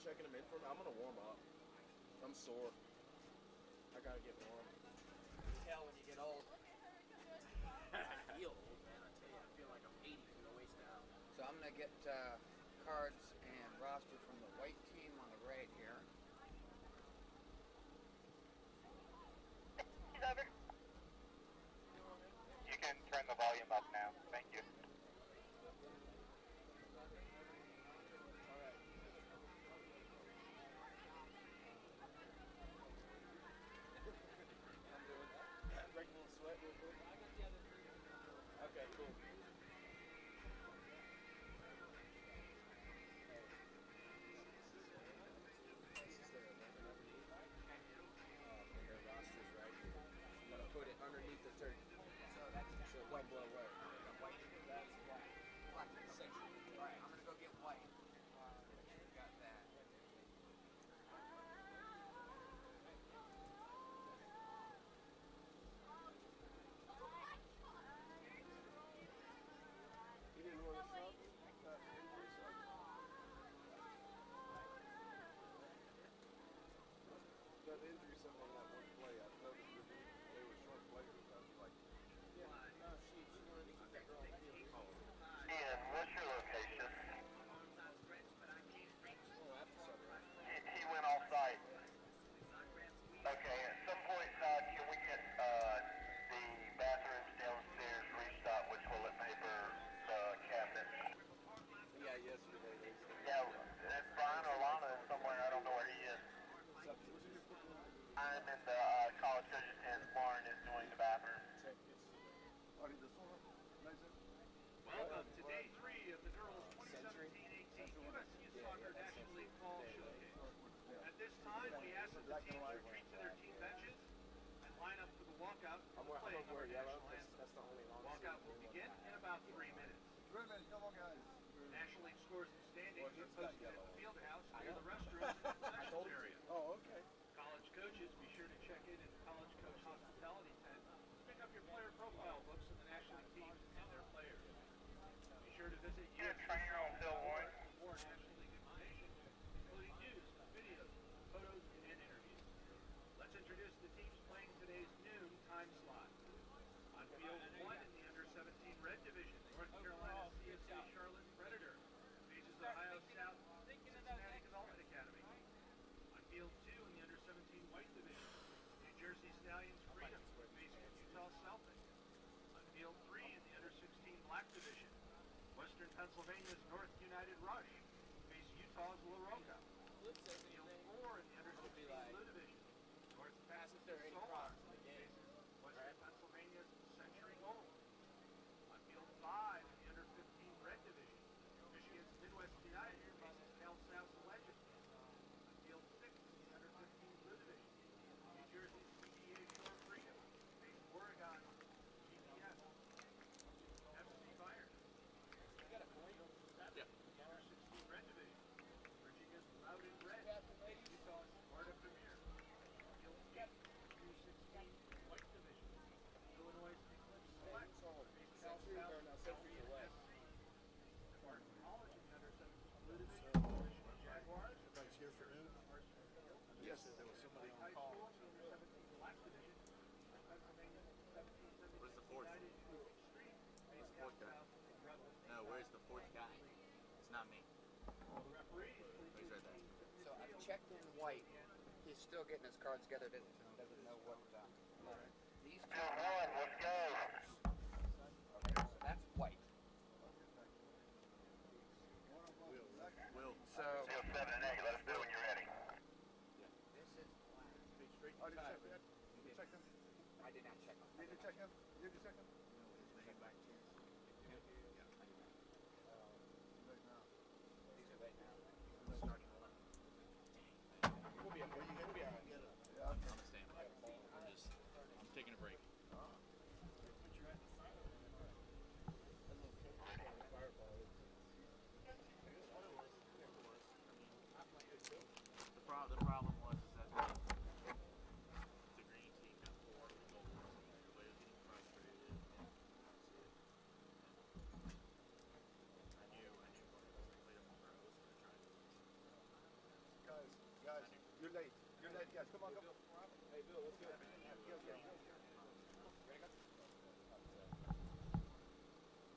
checking them in for me? I'm gonna warm up. I'm sore. I gotta get warm. You can tell when you get old. I feel old, man. I tell you, I feel like I'm 80 from the waist down. So I'm gonna get cards and roster from the white team on the right here. He's over. You can turn the volume up now. Thank you. Break a little sweat real quick. Okay, cool. Their roster's right here. I'm gonna put it underneath the turkey. So that's So it won't blow away. white. That's white. Black section. All right, I'm gonna go get white. Got that. You didn't want to sub? Injury sub? Got injury sub on that one play. I noticed they were short players. I was like, yeah, no, she wanted to get that girl on the field. Ian, what's your location? Oh, after sub, right? He went off site. Okay, at some point, can we get the bathrooms downstairs restocked with toilet paper cabinets? Yeah, yesterday they said. Yeah, it's Brian or Lana is somewhere. I don't know where he is. What's up? What's your football? I'm in the college coaches tent. Lauren is doing the bathroom. Welcome to day 3 of the girls' 2017-18 USU Soccer National League Fall Showcase. At this time, we ask that the teams retreat to their team benches and line up for the walkout for the playing of our national anthem. That's the only long Walkout will begin in about 3 minutes. Come on, guys. National League scores and standings are posted at the field house near the restrooms and concessions area. Oh, okay. College coaches, be sure to check in at the College Coach Hospitality Tent to pick up your player profile books of the National League teams and their players. Be sure to visit You're a trainer on Bill Ward. for more National League information, including news, videos, photos, and interviews. Let's introduce the teams playing today's noon time slot. On field 1 in the under-17 red division, North Carolina CSA Charlotte Predator faces Ohio South Cincinnati Development Academy. On field 2 in the under-17 white division, New Jersey Stallions Freedom facing Utah Celtic. On field 3 in the under-16 black division, Western Pennsylvania's North United Rush face Utah's La Roca. Field 4 in the under-16 blue division, North Pacific Solar faces Western Pennsylvania's Century Gold. On field 5 in the under-15 red division, Michigan's Midwest United faces Cal South's Legend. On field 6 in the under-15 blue division, New Jersey's CBA Shore Freedom face Oregon GPS. FC Bayern. Yeah. Under-16 red division, Virginia's Loudoun Red face Utah's Sparta Premier. Field 8 U16 white division, Illinois' Eclipse Select face Cal South's LVSC. Martin College in the under-17 blue division, Michigan Jaguars. Everybody's here for noon? Yes. There was somebody on High call. School in the under-17 black division, Pennsylvania 1776 Where's the fourth? United Extreme face the Cal fourth guy? South Rebels. No, where's the fourth guy? It's not me. Referees, He's right there. So I've checked in white. He's still getting his cards together. Doesn't know what these two. Come on, let's go. Okay, so that's white. Will. So Field 7 and 8, let us know when you're ready. this is black. Oh, did you check that? Did you check them? I did not check on Did you check them? Did you check them? These are they now. Starting 11. We'll be okay. We'll be all right. Yeah. I'm staying. I'm taking a break. The problem was is that the green team got 4 goals. Everybody was getting frustrated. Come on, come on. Hey, Bill, let's go. It's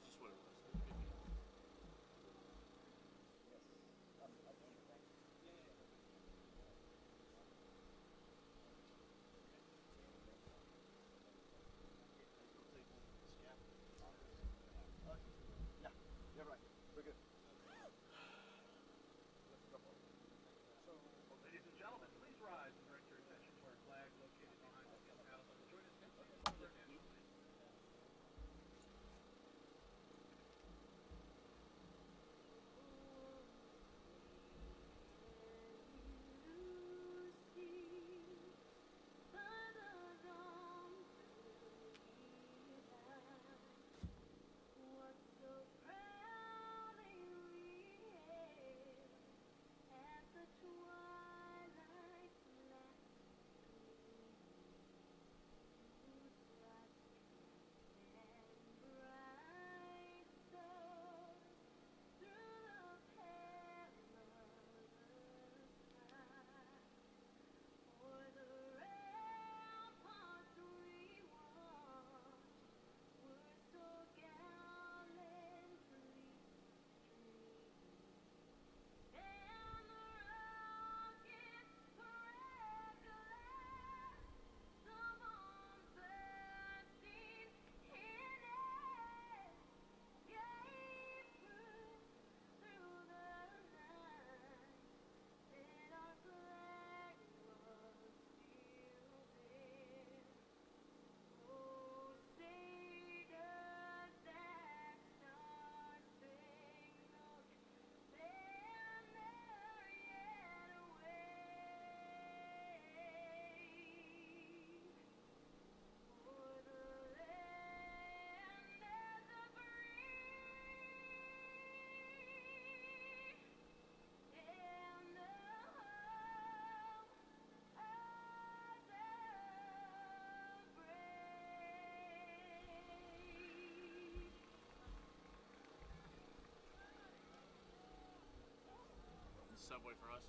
just what it was. Yeah, right. We're good. Ladies and gentlemen, please rise and direct your attention to our flag located behind the field house. Join us in singing our national anthem. Subway for us.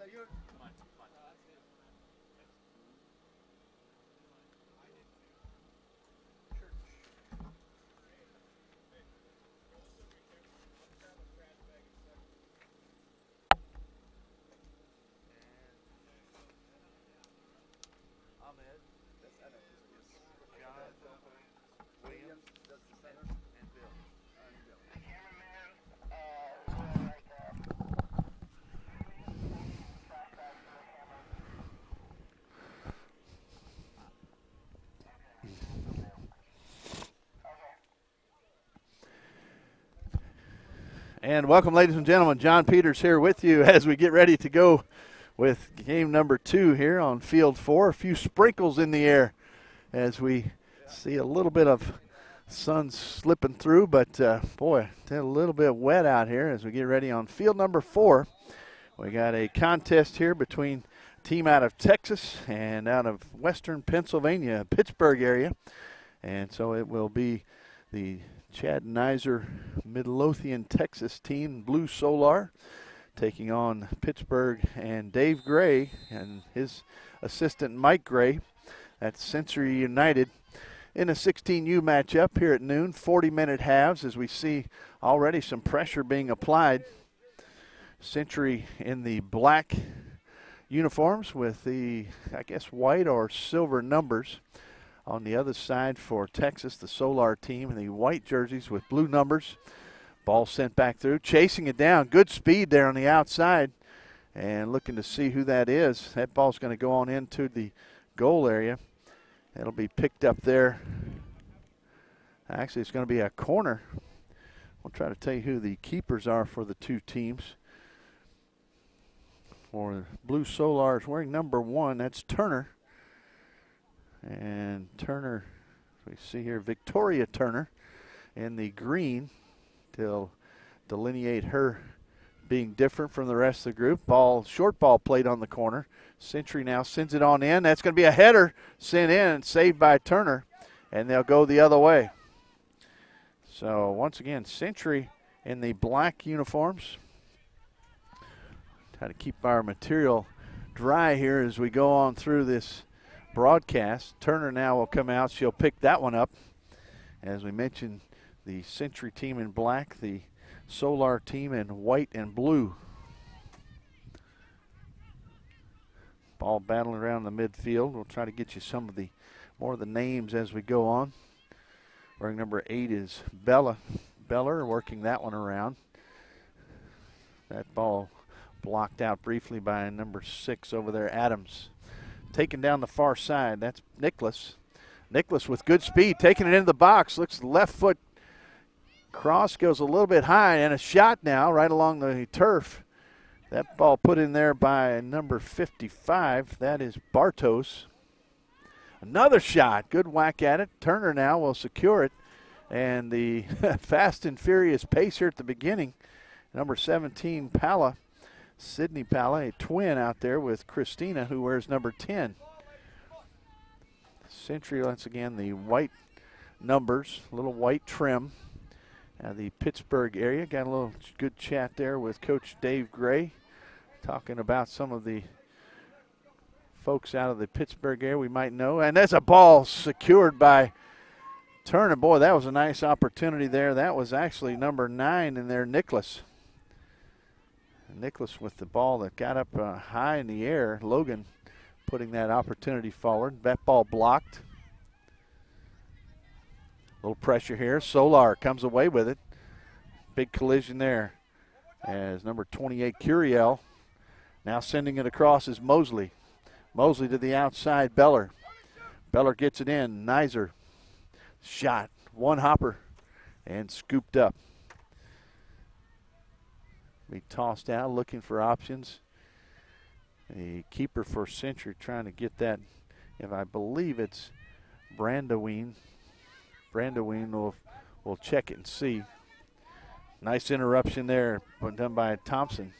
Is that yours? Mine. Ahmed, Yes, I know. John, Williams, That's the center. and Bill. And welcome, ladies and gentlemen. John Peters here with you as we get ready to go with game number 2 here on field 4. A few sprinkles in the air as we see a little bit of sun slipping through, but boy, it's a little bit wet out here as we get ready on field number 4. We got a contest here between a team out of Texas and out of western Pennsylvania, Pittsburgh area. And so it will be the Chad Naizer Midlothian, Texas team, Blue Solar, taking on Pittsburgh and Dave Gray and his assistant Mike Gray at Century United in a 16U matchup here at noon, 40-minute halves as we see already some pressure being applied. Century in the black uniforms with the, I guess, white or silver numbers. On the other side for Texas, the Solar team in the white jerseys with blue numbers. Ball sent back through, chasing it down. Good speed there on the outside. And looking to see who that is. That ball's going to go on into the goal area. It'll be picked up there Actually, it's going to be a corner. We'll try to tell you who the keepers are for the two teams. For Blue Solars, wearing number 1, that's Turner. And Turner, we see here, Victoria Turner in the green to delineate her being different from the rest of the group. Short ball played on the corner. Century now sends it on in. That's going to be a header sent in, saved by Turner, and they'll go the other way. So once again, Century in the black uniforms. Try to keep our material dry here as we go on through this broadcast. Turner now will come out. She'll pick that one up. As we mentioned, the Century team in black, the Solar team in white and blue. Ball battling around the midfield. We'll try to get you some of the more of the names as we go on. Wearing number 8 is Beller working that one around. That ball blocked out briefly by number 6 over there, Adams. Taken down the far side, that's Nicholas. Nicholas with good speed, taking it into the box. Looks left foot cross, goes a little bit high, and a shot now right along the turf. That ball put in there by number 55. That is Bartos. Another shot, good whack at it. Turner now will secure it. And the fast and furious pace here at the beginning. Number 17, Pala. Sydney Pala, a twin out there with Christina, who wears number 10. Century, once again, the white numbers, a little white trim. The Pittsburgh area. Got a little good chat there with Coach Dave Gray, talking about some of the folks out of the Pittsburgh area we might know. And there's a ball secured by Turner. Boy, that was a nice opportunity there. That was actually number 9 in there, Nicholas. Nicholas with the ball that got up high in the air. Logan putting that opportunity forward. That ball blocked. A little pressure here. Solar comes away with it. Big collision there as number 28, Curiel. Now sending it across is Mosley. Mosley to the outside, Beller. Beller gets it in. Naizer. Shot. One hopper and scooped up. Be tossed out, looking for options. The keeper for Century trying to get that. If I believe it's Brandoween. Brandoween will check it and see. Nice interruption there, done by Thompson.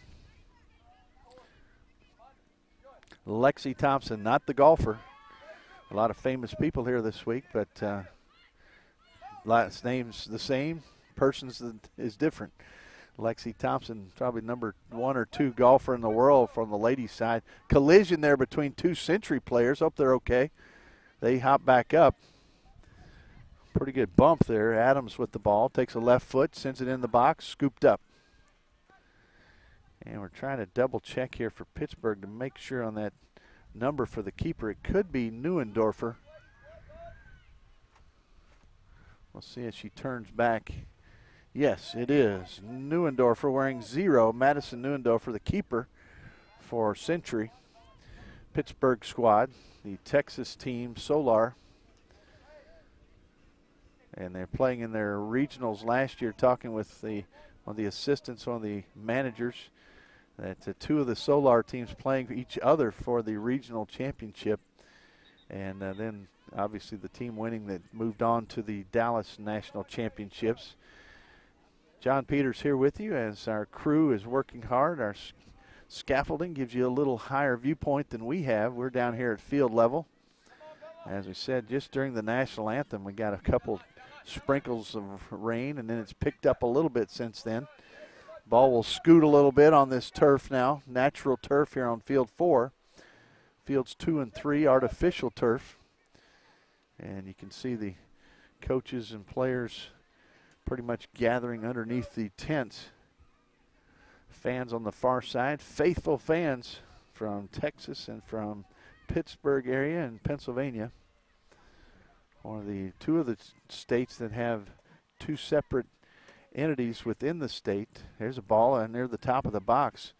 Lexi Thompson, not the golfer. A lot of famous people here this week, but last name's the same, person's is different. Lexi Thompson, probably number 1 or 2 golfer in the world from the ladies' side. Collision there between 2 Century players. Hope they're okay. They hop back up. Pretty good bump there. Adams with the ball. Takes a left foot, sends it in the box, scooped up. And we're trying to double check here for Pittsburgh to make sure on that number for the keeper. It could be Neuendorfer. We'll see as she turns back. Yes, it is. Neuendorfer wearing 0. Madison Neuendorfer, the keeper for Century. Pittsburgh squad, the Texas team, Solar. And they're playing in their regionals last year, talking with one of the assistants, one of the managers, that 2 of the Solar teams playing each other for the regional championship. And then, obviously, the team winning that moved on to the Dallas National Championships. John Peters here with you as our crew is working hard. Our scaffolding gives you a little higher viewpoint than we have. We're down here at field level. As we said, just during the national anthem, we got a couple sprinkles of rain, and then it's picked up a little bit since then. Ball will scoot a little bit on this turf now, natural turf here on field 4. Fields 2 and 3, artificial turf. And you can see the coaches and players pretty much gathering underneath the tents. Fans on the far side, faithful fans from Texas and from Pittsburgh area and Pennsylvania. One of the 2 of the states that have 2 separate entities within the state. There's a ball and near the top of the box.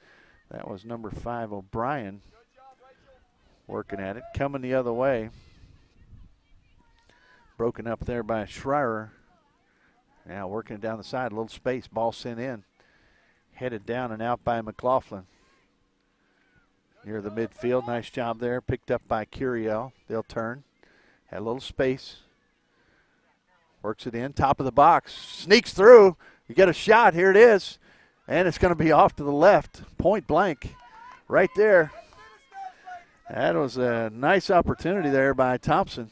That was number 5, O'Brien, working at it, coming the other way. Broken up there by Schreier. Now working it down the side, a little space, ball sent in. Headed down and out by McLaughlin. Near the midfield, nice job there. Picked up by Curiel. They'll turn. Had a little space. Works it in, top of the box. Sneaks through. You get a shot. Here it is. And it's going to be off to the left. Point blank. Right there. That was a nice opportunity there by Thompson.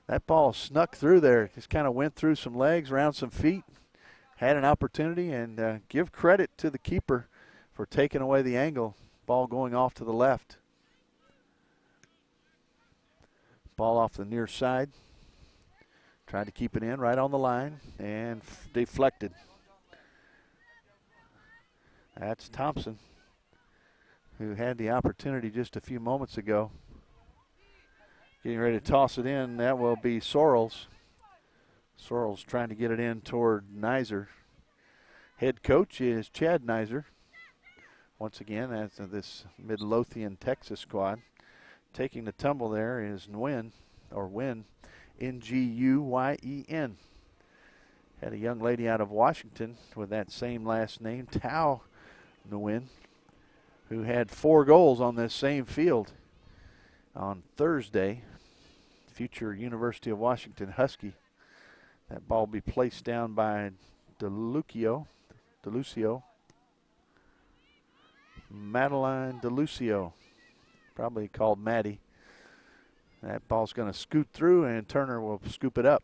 That ball snuck through there. Just kind of went through some legs, around some feet. Had an opportunity, and give credit to the keeper for taking away the angle. Ball going off to the left. Ball off the near side. Tried to keep it in right on the line and deflected. That's Thompson, who had the opportunity just a few moments ago. Getting ready to toss it in. That will be Sorrells. Sorrells trying to get it in toward Naizer. Head coach is Chad Naizer. Once again, that's this Midlothian, Texas squad. Taking the tumble there is Nguyen, or Win, Nguyen. Had a young lady out of Washington with that same last name, Tao Nguyen, who had 4 goals on this same field on Thursday. Future University of Washington Husky. That ball will be placed down by DeLucio. Madeline DeLucio, probably called Maddie. That ball's going to scoot through, and Turner will scoop it up.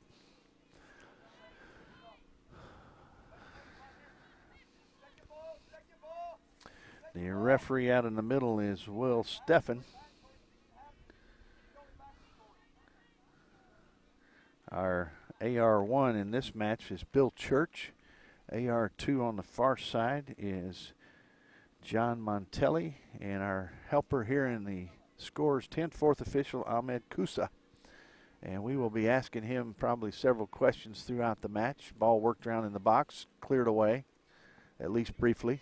The referee out in the middle is Will Steffen. Our AR1 in this match is Bill Church. AR2 on the far side is John Montelli. And our helper here in the scores 10th, 4th official, Ahmed Kusa. And we will be asking him probably several questions throughout the match. Ball worked around in the box, cleared away, at least briefly.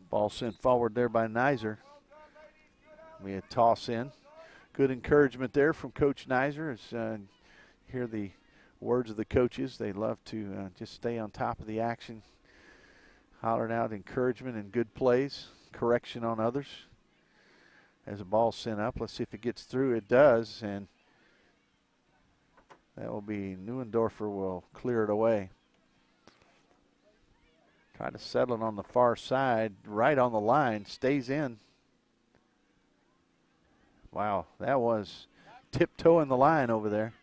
Ball sent forward there by Naizer. We had toss in. Good encouragement there from Coach Naizer. As hear the words of the coaches, they love to just stay on top of the action, hollering out encouragement and good plays, correction on others. As a ball sent up, let's see if it gets through. It does, and that will be Neuendorfer will clear it away. Trying to settle it on the far side, right on the line, stays in. Wow, that was tiptoeing the line over there.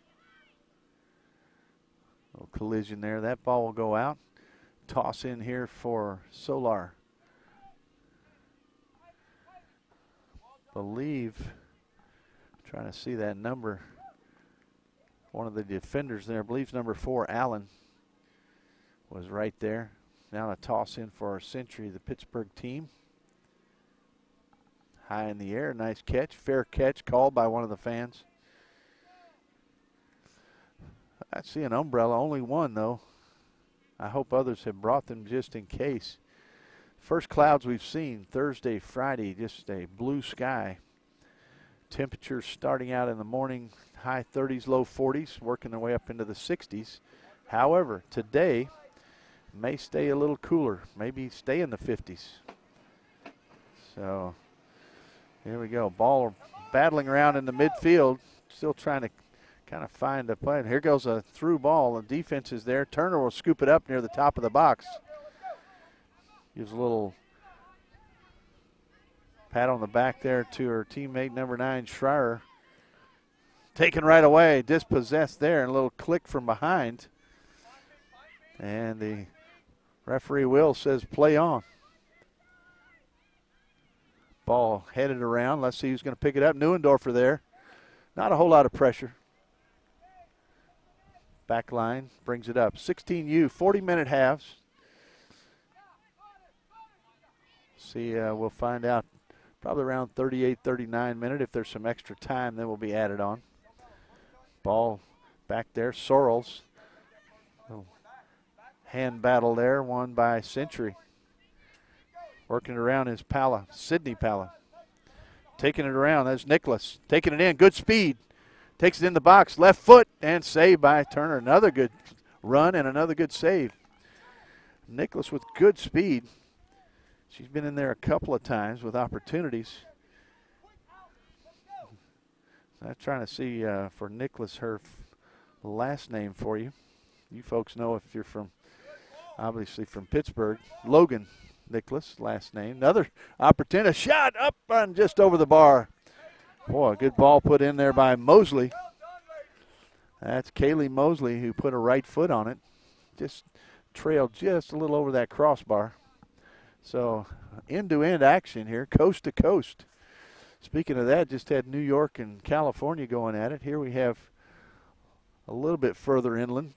Little collision there. That ball will go out. Toss in here for Solar. Believe, trying to see that number. One of the defenders there, I believe number 4, Allen, was right there. Now a toss in for our Century, the Pittsburgh team. High in the air, nice catch, fair catch called by one of the fans. I see an umbrella, only one though. I hope others have brought them just in case. First clouds we've seen Thursday, Friday, just a blue sky. Temperatures starting out in the morning, high 30s, low 40s, working their way up into the 60s. However, today may stay a little cooler, maybe stay in the 50s. So here we go. Ball battling around in the midfield, still trying to kind of find a play. Here goes a through ball. The defense is there. Turner will scoop it up near the top of the box. Gives a little pat on the back there to her teammate, number 9, Schreier. Taken right away, dispossessed there, and a little click from behind. And the referee Will says play on. Ball headed around. Let's see who's going to pick it up. Neuendorfer there. Not a whole lot of pressure. Back line brings it up. 16U, 40-minute halves. See, we'll find out probably around 38, 39 minute. If there's some extra time, then will be added on. Ball back there. Sorrells. Hand battle there, won by Century. Working it around is Pala, Sidney Pala. Taking it around, that's Nicholas. Taking it in, good speed. Takes it in the box, left foot, and saved by Turner. Another good run and another good save. Nicholas with good speed. She's been in there a couple of times with opportunities. I'm trying to see for Nicholas her last name for you. You folks know if you're from, obviously from Pittsburgh. Logan Nicholas, last name. Another opportunity. Shot up and just over the bar. Boy, a good ball put in there by Mosley. That's Kaylee Mosley who put her right foot on it. Just trailed just a little over that crossbar. So end-to-end action here, coast to coast. Speaking of that, just had New York and California going at it. Here we have a little bit further inland,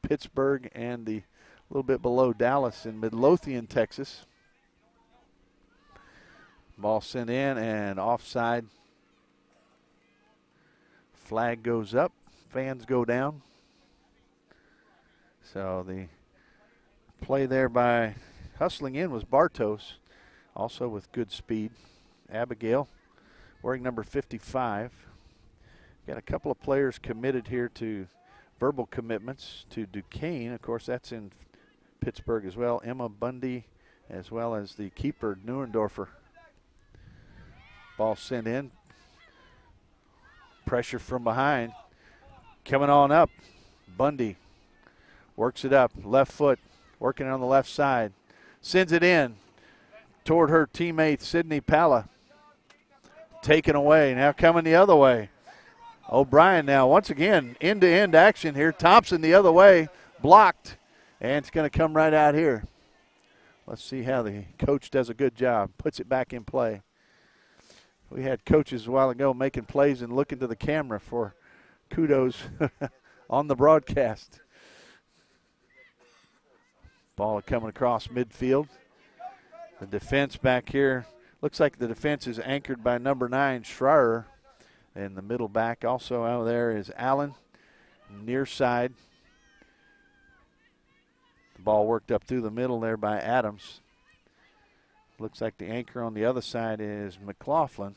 Pittsburgh and the little bit below Dallas in Midlothian, Texas. Ball sent in and offside. Flag goes up, fans go down. So the play there by hustling in was Bartos, also with good speed. Abigail, wearing number 55. Got a couple of players committed here to verbal commitments to Duquesne. Of course, that's in Pittsburgh as well. Emma Bundy, as well as the keeper, Neuendorfer. Ball sent in. Pressure from behind. Coming on up. Bundy works it up. Left foot, working on the left side. Sends it in toward her teammate, Sydney Palla. Taken away. Now coming the other way. O'Brien now, once again, end-to-end action here. Thompson the other way, blocked, and it's going to come right out here. Let's see how the coach does a good job, puts it back in play. We had coaches a while ago making plays and looking to the camera for kudos on the broadcast. Ball coming across midfield. The defense back here, looks like the defense is anchored by number 9, Schreier. And the middle back also out there is Allen, near side. The ball worked up through the middle there by Adams. Looks like the anchor on the other side is McLaughlin.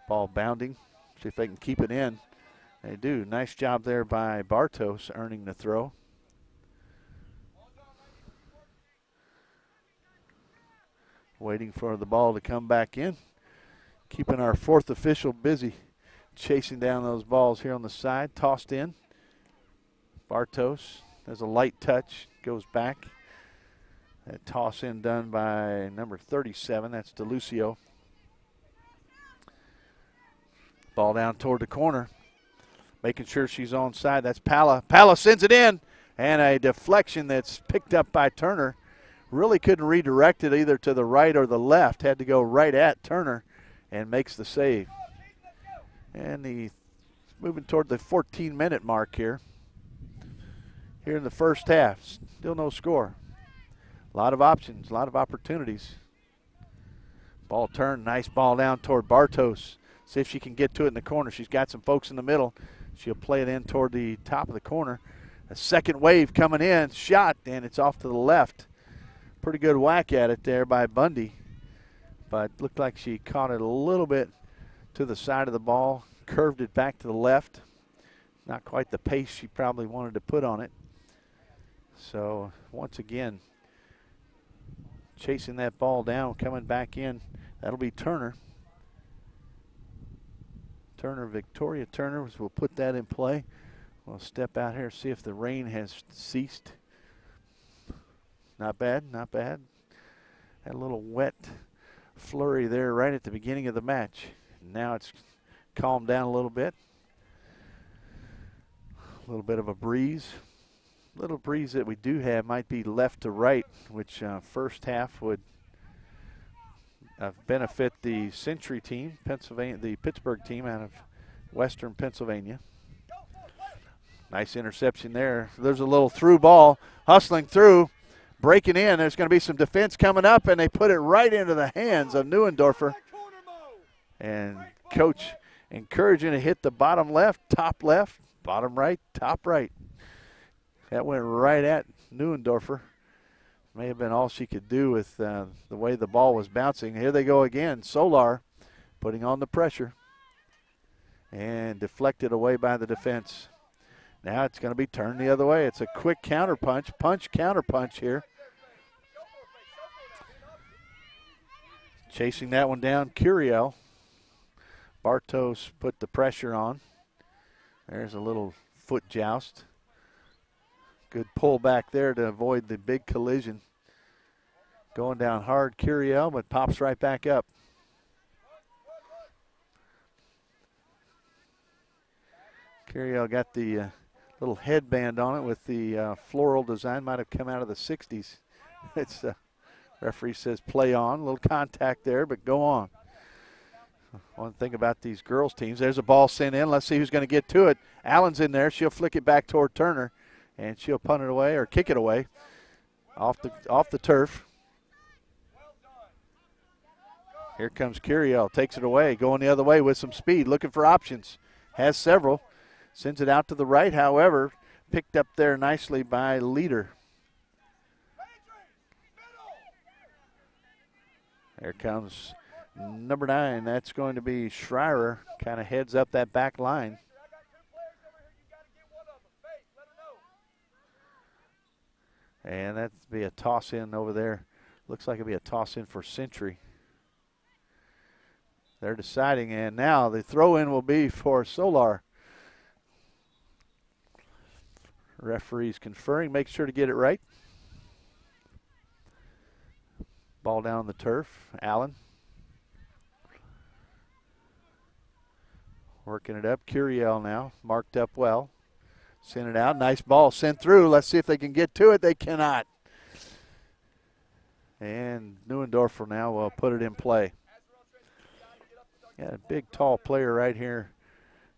Ball bounding. See if they can keep it in. They do. Nice job there by Bartos earning the throw. Waiting for the ball to come back in. Keeping our fourth official busy chasing down those balls here on the side. Tossed in. Bartos has a light touch. Goes back. That toss in done by number 37. That's DeLucio. Ball down toward the corner. Making sure she's onside. That's Palla. Palla sends it in. And a deflection that's picked up by Turner. Really couldn't redirect it either to the right or the left. Had to go right at Turner. And makes the save. And the moving toward the 14-minute mark here. Here in the first half. Still no score. A lot of options, a lot of opportunities. Ball turned, nice ball down toward Bartos. See if she can get to it in the corner. She's got some folks in the middle. She'll play it in toward the top of the corner. A second wave coming in, shot, and it's off to the left. Pretty good whack at it there by Bundy. But looked like she caught it a little bit to the side of the ball, curved it back to the left. Not quite the pace she probably wanted to put on it. So once again, chasing that ball down, coming back in. That'll be Turner. Victoria Turner will put that in play. We'll step out here, see if the rain has ceased. Not bad, not bad. Had a little wet flurry there right at the beginning of the match. Now it's calmed down a little bit. A little bit of a breeze. Little breeze that we do have might be left to right, which first half would benefit the Century team, the Pittsburgh team out of Western Pennsylvania. Nice interception there. There's a little through ball, hustling through, breaking in. There's going to be some defense coming up, and they put it right into the hands of Neuendorfer. And coach encouraging to hit the bottom left, bottom right, top right. That went right at Neuendorfer. May have been all she could do with the way the ball was bouncing. Here they go again. Solar putting on the pressure. and deflected away by the defense. Now it's going to be turned the other way. It's a quick counter punch, counter punch here. Chasing that one down, Curiel. Bartos put the pressure on. There's a little foot joust. Good pull back there to avoid the big collision. Going down hard, Curiel, but pops right back up. Curiel got the little headband on it with the floral design. Might have come out of the 60s. It's referee says play on. A little contact there, but go on. One thing about these girls' teams, there's a ball sent in. Let's see who's going to get to it. Allen's in there. She'll flick it back toward Turner, and she'll punt it away or kick it away off the turf. Here comes Curiel. Takes it away. Going the other way with some speed. Looking for options. Has several. Sends it out to the right, however, picked up there nicely by Leader. There comes number 9. That's going to be Schreier. Kind of heads up that back line. And that'd be a toss in over there. Looks like it'll be a toss in for Century. They're deciding, and now the throw in will be for Solar. Referee's conferring. Make sure to get it right. Ball down the turf. Allen. Working it up. Curiel now. Marked up well. Send it out. Nice ball sent through. Let's see if they can get to it. They cannot. And Neuendorfer now will put it in play. Got a big, tall player right here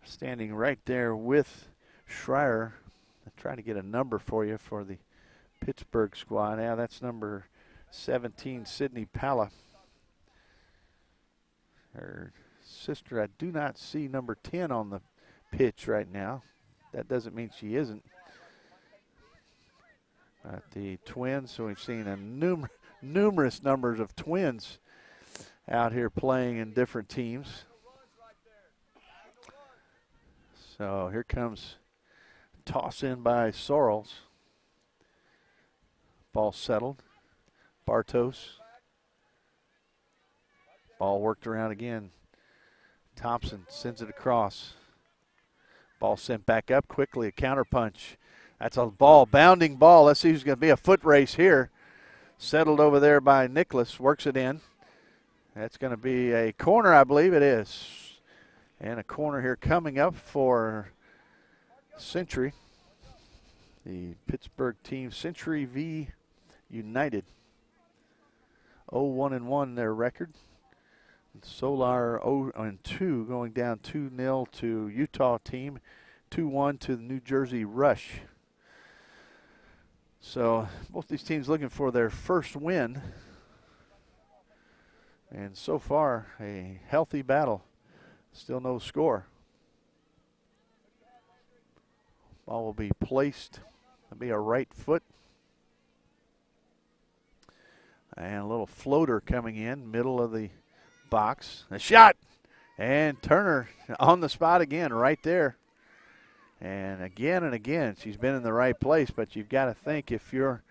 standing right there with Schreier. I'll try to get a number for you for the Pittsburgh squad. Yeah, that's number 17, Sydney Palla. Her sister, I do not see number 10 on the pitch right now. That doesn't mean she isn't. The twins, so we've seen a numerous numbers of twins out here playing in different teams. So here comes toss in by Sorrells. Ball settled. Bartos. Ball worked around again. Thompson sends it across. Ball sent back up quickly. A counter punch. That's a ball, bounding ball. Let's see who's going to be a foot race here. Settled over there by Nicholas. Works it in. That's going to be a corner, I believe it is. And a corner here coming up for Century. The Pittsburgh team, Century v. United. 0-1-1 their record. Solar 0-2 going down 2-0 to Utah team. 2-1 to the New Jersey Rush. So both these teams looking for their first win. And so far, a healthy battle. Still no score. Ball will be placed. It'll be a right foot. And a little floater coming in, middle of the box. A shot! And Turner on the spot again, right there. And again, she's been in the right place, but you've got to think if you're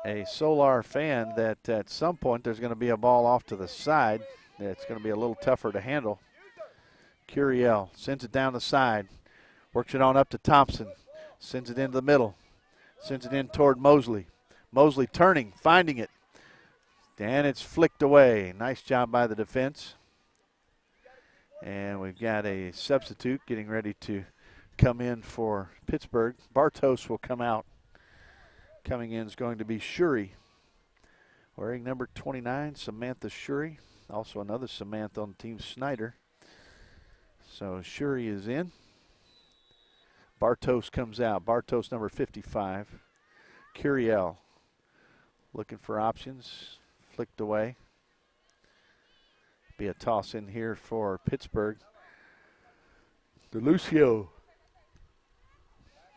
a Solar fan that at some point there's going to be a ball off to the side that's going to be a little tougher to handle. Curiel sends it down the side, works it on up to Thompson, sends it into the middle, sends it in toward Mosley. Mosley turning, finding it, and it's flicked away. Nice job by the defense. And we've got a substitute getting ready to come in for Pittsburgh. Bartos will come out. Coming in is going to be Shuri. Wearing number 29, Samantha Shuri. Also another Samantha on the team, Snyder. So Shuri is in. Bartos comes out. Bartos number 55. Curiel looking for options. Flicked away. Be a toss in here for Pittsburgh. DeLucio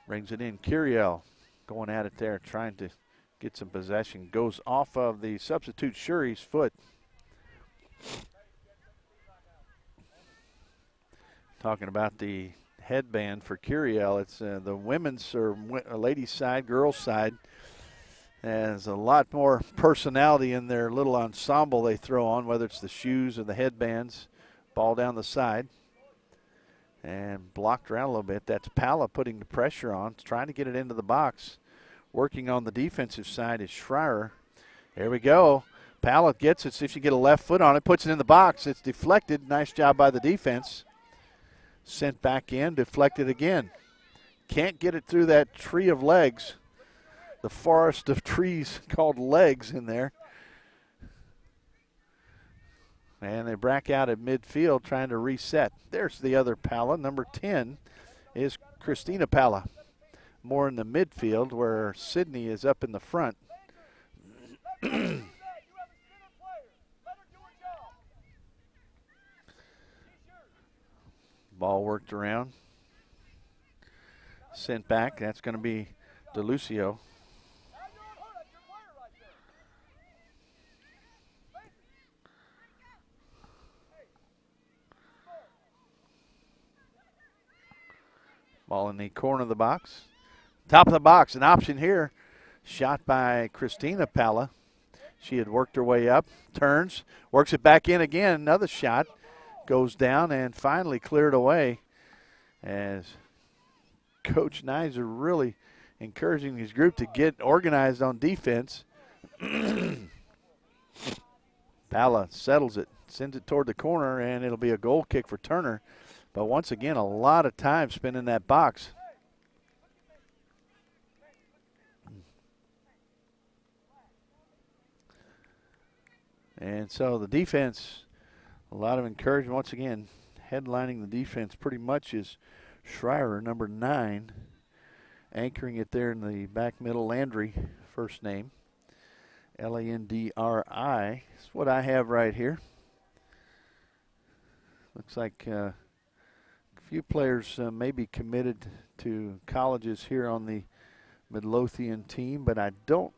brings it in. Curiel going at it there, trying to get some possession. Goes off of the substitute Shuri's foot. Talking about the headband for Curiel, it's the women's or ladies' side, girls' side. Has a lot more personality in their little ensemble they throw on, whether it's the shoes or the headbands. Ball down the side. And blocked around a little bit. That's Pala putting the pressure on, trying to get it into the box. Working on the defensive side is Schreier. There we go. Pala gets it, see if she can get a left foot on it, puts it in the box. It's deflected. Nice job by the defense. Sent back in, deflected again. Can't get it through that tree of legs. The forest of trees called legs in there. And they brack out at midfield trying to reset. There's the other Pala. Number 10 is Christina Pala. More in the midfield where Sydney is up in the front. Ball worked around. Sent back. That's going to be DeLucio. Ball in the corner of the box. Top of the box, an option here. Shot by Christina Pala. She had worked her way up, turns, works it back in again. Another shot goes down and finally cleared away as Coach Naizer really encouraging his group to get organized on defense. Pala settles it, sends it toward the corner, and it'll be a goal kick for Turner. But once again, a lot of time spent in that box. And so the defense, a lot of encouragement. Once again, headlining the defense pretty much is Schreier, number 9. Anchoring it there in the back middle, Landry, first name. Landri is what I have right here. Looks like a few players may be committed to colleges here on the Midlothian team, but I don't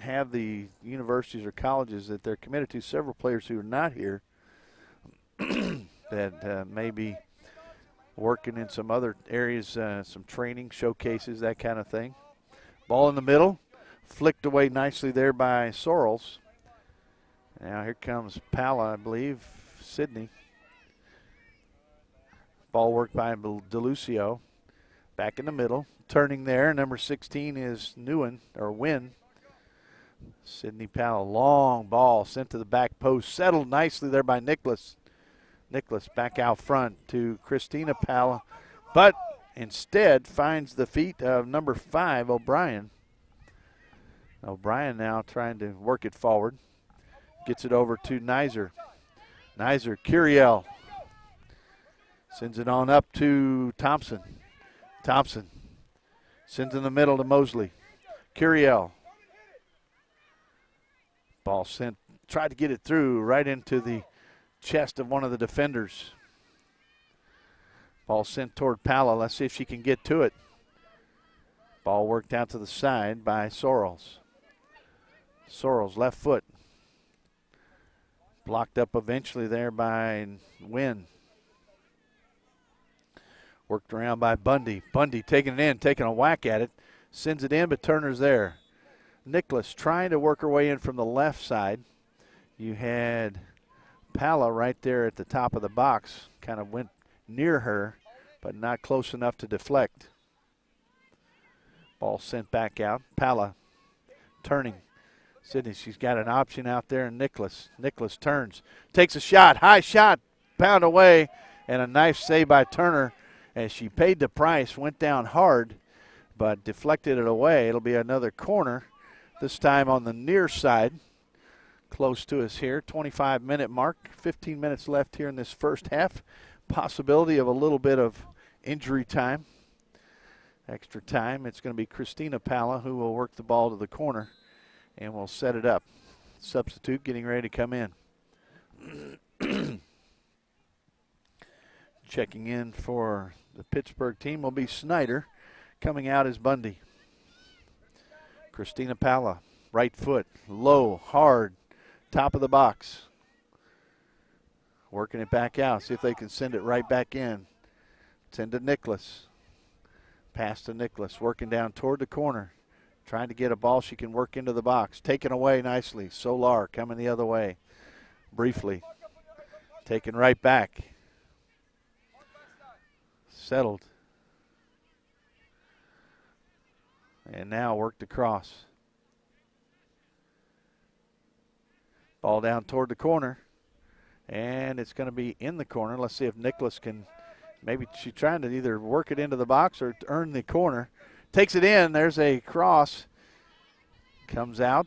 have the universities or colleges that they're committed to. Several players who are not here that may be working in some other areas, some training, showcases, that kind of thing. Ball in the middle, flicked away nicely there by Sorrells. Now here comes Pala, I believe, Sydney. Ball worked by DeLucio. Back in the middle. Turning there. Number 16 is Wynn. Sydney Powell. Long ball sent to the back post. Settled nicely there by Nicholas. Nicholas back out front to Christina Powell. But instead finds the feet of number 5, O'Brien. O'Brien now trying to work it forward. Gets it over to Naizer. Naizer, Curiel. Sends it on up to Thompson. Thompson sends in the middle to Mosley. Curiel. Ball sent, tried to get it through right into the chest of one of the defenders. Ball sent toward Pala. Let's see if she can get to it. Ball worked out to the side by Sorrells. Sorrells, left foot. Blocked up eventually there by Wynn. Worked around by Bundy. Bundy taking it in, taking a whack at it. Sends it in, but Turner's there. Nicholas trying to work her way in from the left side. You had Pala right there at the top of the box. Kind of went near her, but not close enough to deflect. Ball sent back out. Pala turning. Sydney, she's got an option out there, and Nicholas. Nicholas turns. Takes a shot. High shot. Pound away. And a nice save by Turner. As she paid the price, went down hard, but deflected it away. It'll be another corner, this time on the near side, close to us here. 25-minute mark, 15 minutes left here in this first half. Possibility of a little bit of injury time, extra time. It's going to be Christina Pala who will work the ball to the corner and will set it up. Substitute getting ready to come in. Checking in for the Pittsburgh team will be Snyder. Coming out is Bundy. Christina Pala, right foot, low, hard, top of the box. Working it back out, see if they can send it right back in. Send to Nicholas. Pass to Nicholas, working down toward the corner. Trying to get a ball she can work into the box. Taken away nicely. Solar coming the other way. Briefly. Taken right back. Settled. And now worked across. Ball down toward the corner. And it's going to be in the corner. Let's see if Nicholas can, maybe she's trying to either work it into the box or earn the corner. Takes it in. There's a cross. Comes out.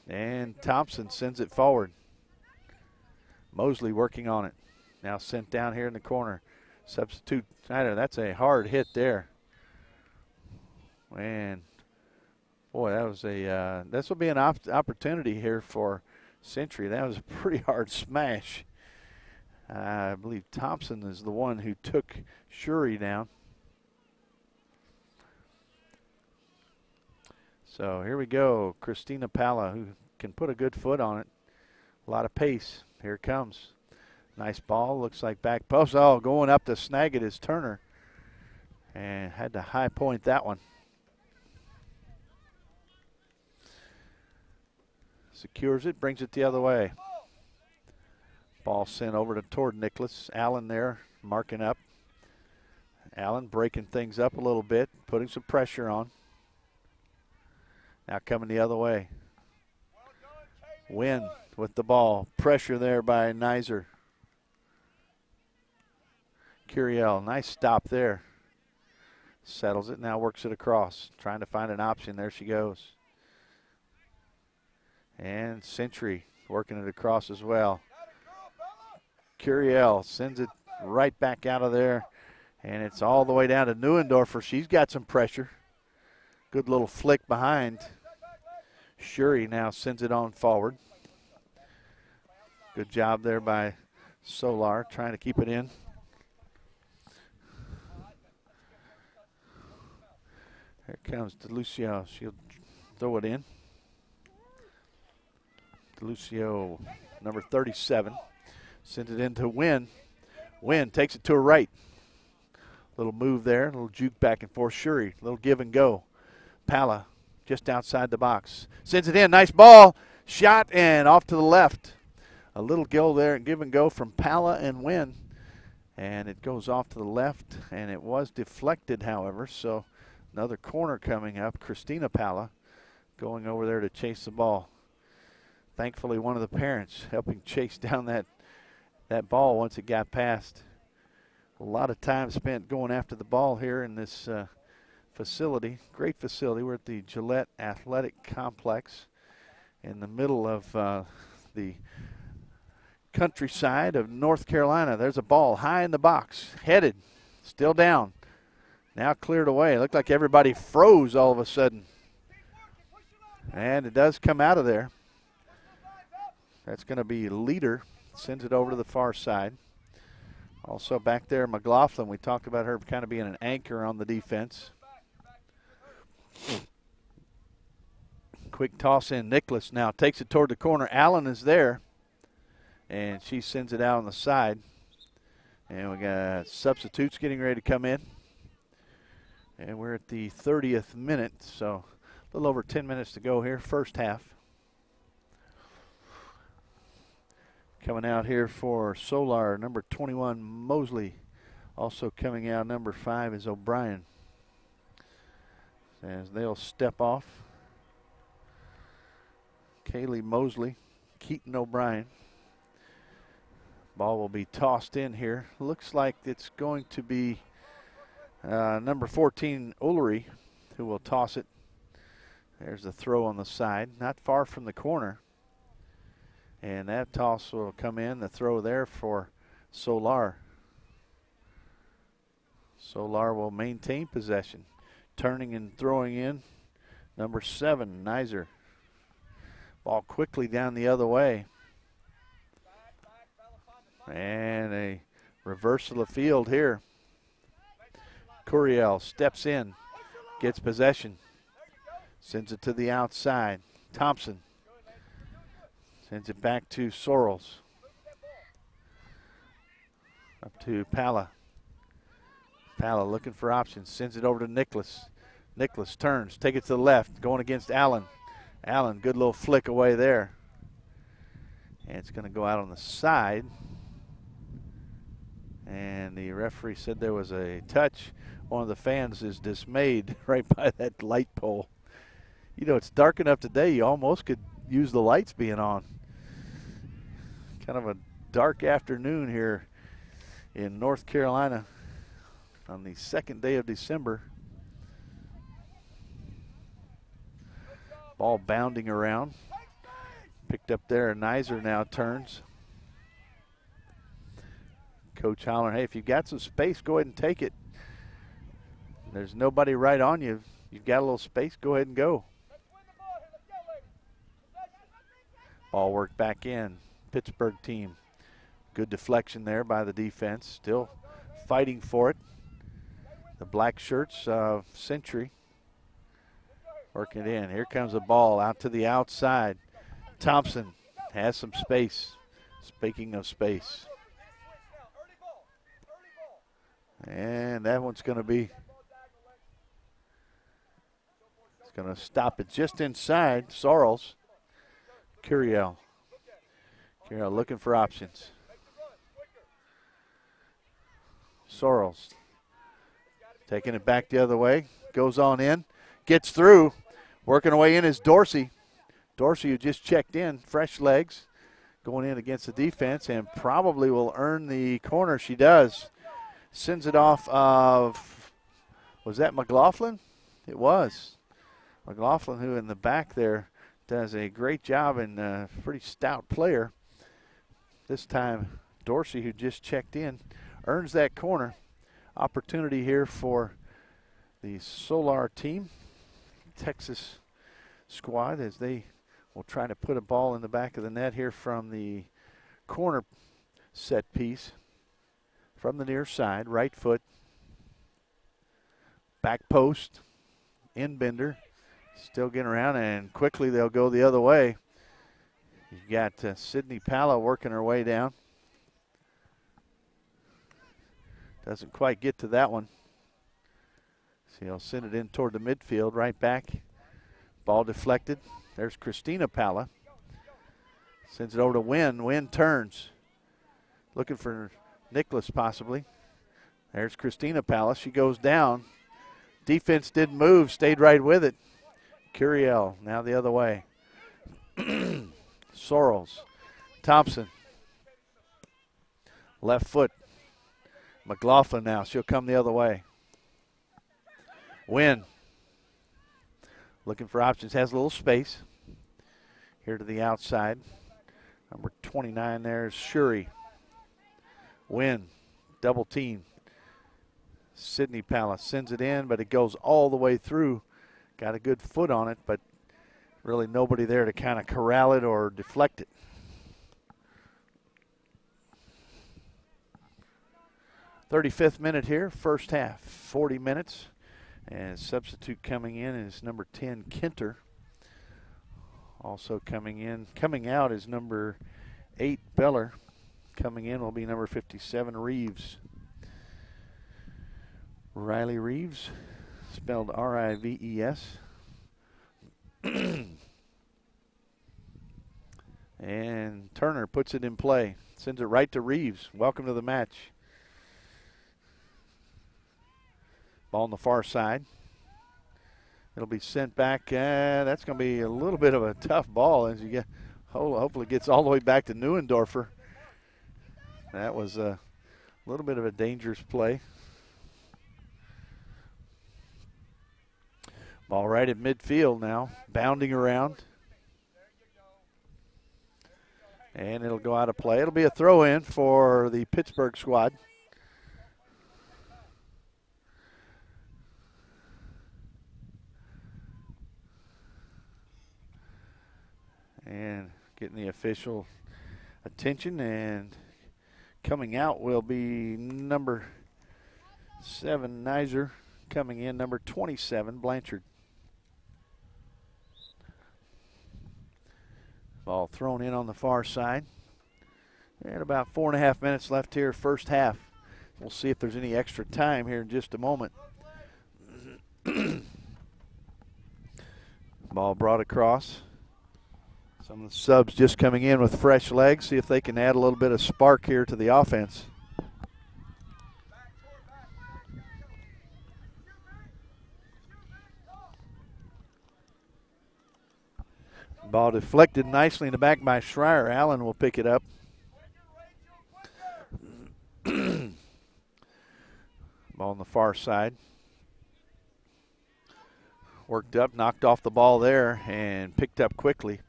And Thompson sends it forward. Mosley working on it. Now sent down here in the corner. Substitute Schneider. That's a hard hit there. And boy, that was a this will be an opportunity here for Century. That was a pretty hard smash. I believe Thompson is the one who took Shuri down. So here we go. Christina Palla, who can put a good foot on it. A lot of pace. Here it comes. Nice ball. Looks like back post. Oh, going up to snag it is Turner. And had to high point that one. Secures it, brings it the other way. Ball sent over toward Nicholas. Allen there marking up. Allen breaking things up a little bit, putting some pressure on. Now coming the other way. Wynn with the ball. Pressure there by Naizer. Curiel, nice stop there. Settles it, now works it across. Trying to find an option. There she goes. And Century working it across as well. Curiel sends it right back out of there. And it's all the way down to Neuendorfer. She's got some pressure. Good little flick behind. Shuri now sends it on forward. Good job there by Solar trying to keep it in. Here comes DeLucio. She'll throw it in. DeLucio, number 37, sends it in to Wynn. Wynn takes it to her right. Little move there, little juke back and forth. Shuri, little give and go. Palla just outside the box. Sends it in, nice ball. Shot and off to the left. A little go there and give and go from Palla and Wynn. And it goes off to the left, and it was deflected, however. So another corner coming up. Christina Palla going over there to chase the ball. Thankfully, one of the parents helping chase down that ball once it got past. A lot of time spent going after the ball here in this facility. Great facility. We're at the Gillette Athletic Complex in the middle of the countryside of North Carolina. There's a ball high in the box, headed, still down. Now cleared away. It looked like everybody froze all of a sudden. And it does come out of there. That's going to be Leader. Sends it over to the far side. Also back there, McLaughlin. We talked about her kind of being an anchor on the defense. Quick toss in. Nicholas now takes it toward the corner. Allen is there. And she sends it out on the side. And we got substitutes getting ready to come in. And we're at the 30th minute, so a little over 10 minutes to go here, first half. Coming out here for Solar, number 21, Mosley. Also coming out, number 5 is O'Brien. As they'll step off. Kaylee Mosley, Keaton O'Brien. Ball will be tossed in here. Looks like it's going to be number 14, Ullery, who will toss it. There's the throw on the side, not far from the corner. And that toss will come in, the throw there for Solar. Solar will maintain possession. Turning and throwing in, number 7, Naizer. Ball quickly down the other way. And a reversal of field here. Curiel steps in, gets possession, sends it to the outside. Thompson sends it back to Sorrells. Up to Palla. Pala looking for options, sends it over to Nicholas. Nicholas turns, take it to the left, going against Allen. Allen, good little flick away there. And it's going to go out on the side. And the referee said there was a touch. One of the fans is dismayed right by that light pole. You know, it's dark enough today, you almost could use the lights being on. Kind of a dark afternoon here in North Carolina on the second day of December. Ball bounding around. Picked up there, Naizer now turns. Coach hollering, hey, if you've got some space, go ahead and take it. There's nobody right on you. You've got a little space, go ahead and go. Ball worked back in. Pittsburgh team. Good deflection there by the defense. Still fighting for it. The black shirts, Century. Working it in. Here comes the ball out to the outside. Thompson has some space. Speaking of space. And that one's going to be, it's going to stop it just inside. Sorrells. Curiel. Curiel looking for options. Sorrells taking it back the other way. Goes on in. Gets through. Working away in is Dorsey. Dorsey, who just checked in. Fresh legs. Going in against the defense and probably will earn the corner. She does. Sends it off of, was that McLaughlin? It was. McLaughlin, who in the back there does a great job and a pretty stout player. This time, Dorsey, who just checked in, earns that corner. Opportunity here for the Solar team, Texas squad, as they will try to put a ball in the back of the net here from the corner set piece. From the near side, right foot, back post, in bender, still getting around, and quickly they'll go the other way. You've got Sydney Pala working her way down. Doesn't quite get to that one. So he'll send it in toward the midfield, right back. Ball deflected. There's Christina Pala. Sends it over to Wynn. Wynn turns. Looking for Nicholas possibly. There's Christina Pala. She goes down. Defense didn't move, stayed right with it. Curiel now the other way. Sorrells. Thompson. Left foot. McLaughlin now. She'll come the other way. Wynn. Looking for options. Has a little space. Here to the outside. Number 29 there is Shuri. Win, double team. Sydney Palace sends it in, but it goes all the way through. Got a good foot on it, but really nobody there to kind of corral it or deflect it. "35th minute here, first half, 40 minutes. And substitute coming in is number 10, Kinter. Also coming out is number 8, Beller. Coming in will be number 57, Reeves. Riley Reeves, spelled R-I-V-E-S. And Turner puts it in play. Sends it right to Reeves. Welcome to the match. Ball on the far side. It'll be sent back. That's going to be a little bit of a tough ball as you get. Hopefully it gets all the way back to Neuendorfer. That was a little bit of a dangerous play. Ball right at midfield now, bounding around. And it'll go out of play. It'll be a throw-in for the Pittsburgh squad. And getting the official attention, and coming out will be number 7, Naizer. Coming in, number 27, Blanchard. Ball thrown in on the far side. And about 4.5 minutes left here, first half. We'll see if there's any extra time here in just a moment. Ball brought across. Some of the subs just coming in with fresh legs. See if they can add a little bit of spark here to the offense. Ball deflected nicely in the back by Schreier. Allen will pick it up. Ball on the far side. Worked up, knocked off the ball there, and picked up quickly.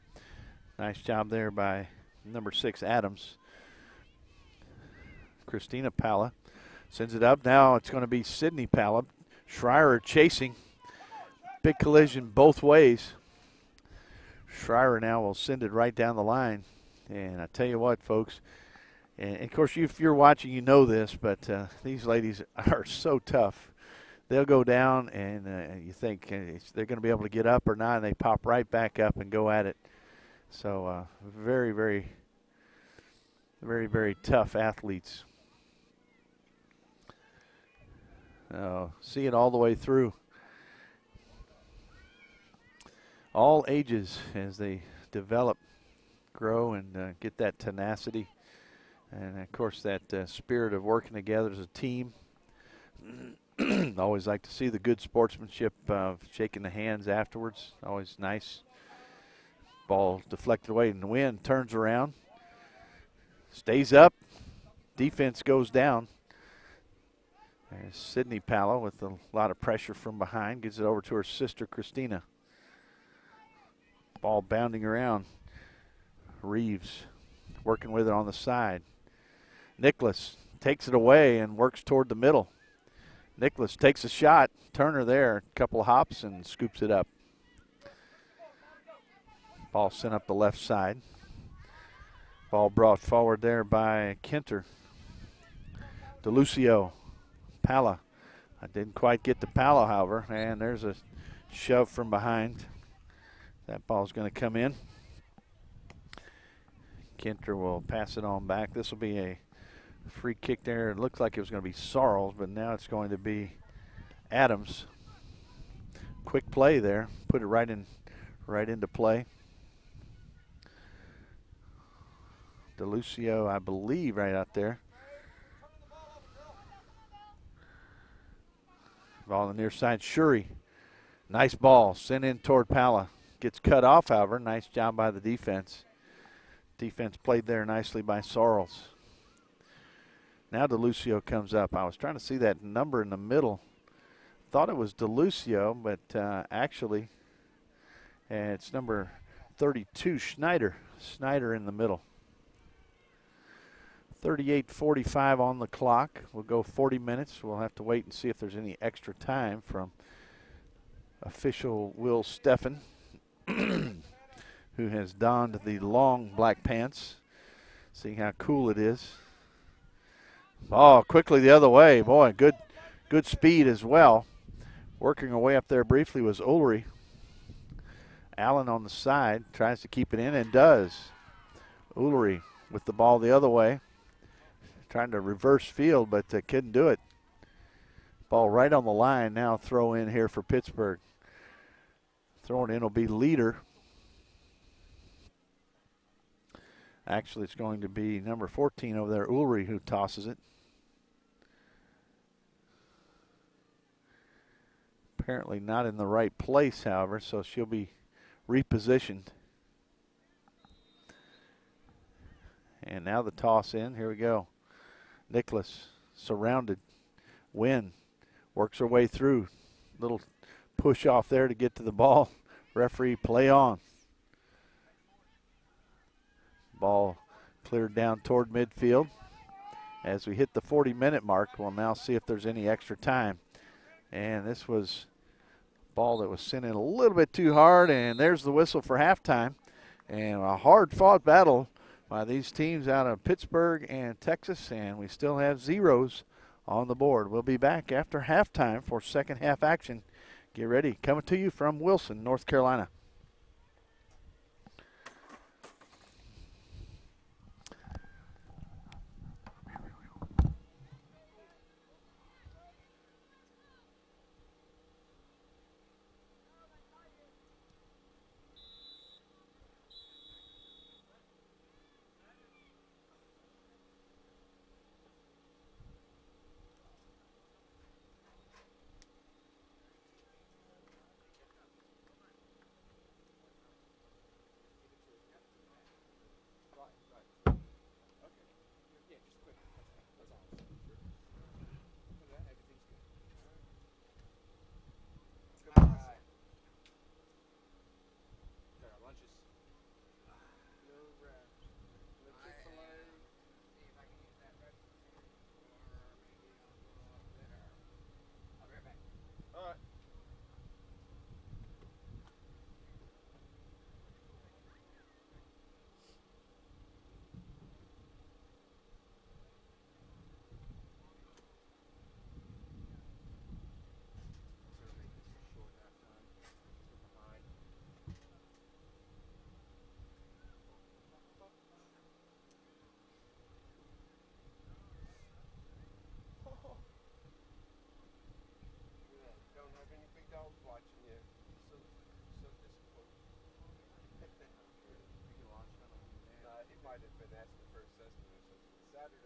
Nice job there by number 6, Adams. Christina Palla sends it up. Now it's going to be Sydney Palla. Schreier chasing. Big collision both ways. Schreier now will send it right down the line. And I tell you what, folks, and of course, if you're watching, you know this, but these ladies are so tough. They'll go down, and you think they're going to be able to get up or not, and they pop right back up and go at it. So very, very, very, very tough athletes. See it all the way through. All ages as they develop, grow, and get that tenacity. And, of course, that spirit of working together as a team. Always like to see the good sportsmanship of shaking the hands afterwards. Always nice. Ball deflected away in the wind, turns around, stays up. Defense goes down. There's Sydney Palla with a lot of pressure from behind. Gets it over to her sister, Christina. Ball bounding around. Reeves working with it on the side. Nicholas takes it away and works toward the middle. Nicholas takes a shot. Turner there, a couple of hops, and scoops it up. Ball sent up the left side. Ball brought forward there by Kenter. DeLucio. Palla. I didn't quite get to Palla, however, and there's a shove from behind. That ball's going to come in. Kenter will pass it on back. This will be a free kick there. It looked like it was going to be Sarles, but now it's going to be Adams. Quick play there. Put it right into play. DeLucio, I believe, right out there. Ball on the near side. Shuri. Nice ball. Sent in toward Palla. Gets cut off, however. Nice job by the defense. Defense played there nicely by Sarles. Now DeLucio comes up. I was trying to see that number in the middle. Thought it was DeLucio, but actually it's number 32, Schneider. Schneider in the middle. 38:45 on the clock. We'll go 40 minutes. We'll have to wait and see if there's any extra time from official Will Steffen, who has donned the long black pants. Seeing how cool it is. Oh, quickly the other way. Boy, good speed as well. Working her way up there briefly was Ulrich. Allen on the side tries to keep it in and does. Ulrich with the ball the other way. Trying to reverse field, but couldn't do it. Ball right on the line. Now throw in here for Pittsburgh. Throwing in will be Leader. Actually, it's going to be number 14 over there, Ulrich, who tosses it. Apparently not in the right place, however, so she'll be repositioned. And now the toss in. Here we go. Nicholas surrounded. Wynn works her way through. Little push off there to get to the ball. Referee, play on. Ball cleared down toward midfield. As we hit the 40-minute mark, we'll now see if there's any extra time. And this was a ball that was sent in a little bit too hard, and there's the whistle for halftime. And a hard-fought battle by these teams out of Pittsburgh and Texas, and we still have zeros on the board. We'll be back after halftime for second half action. Get ready. Coming to you from Wilson, North Carolina.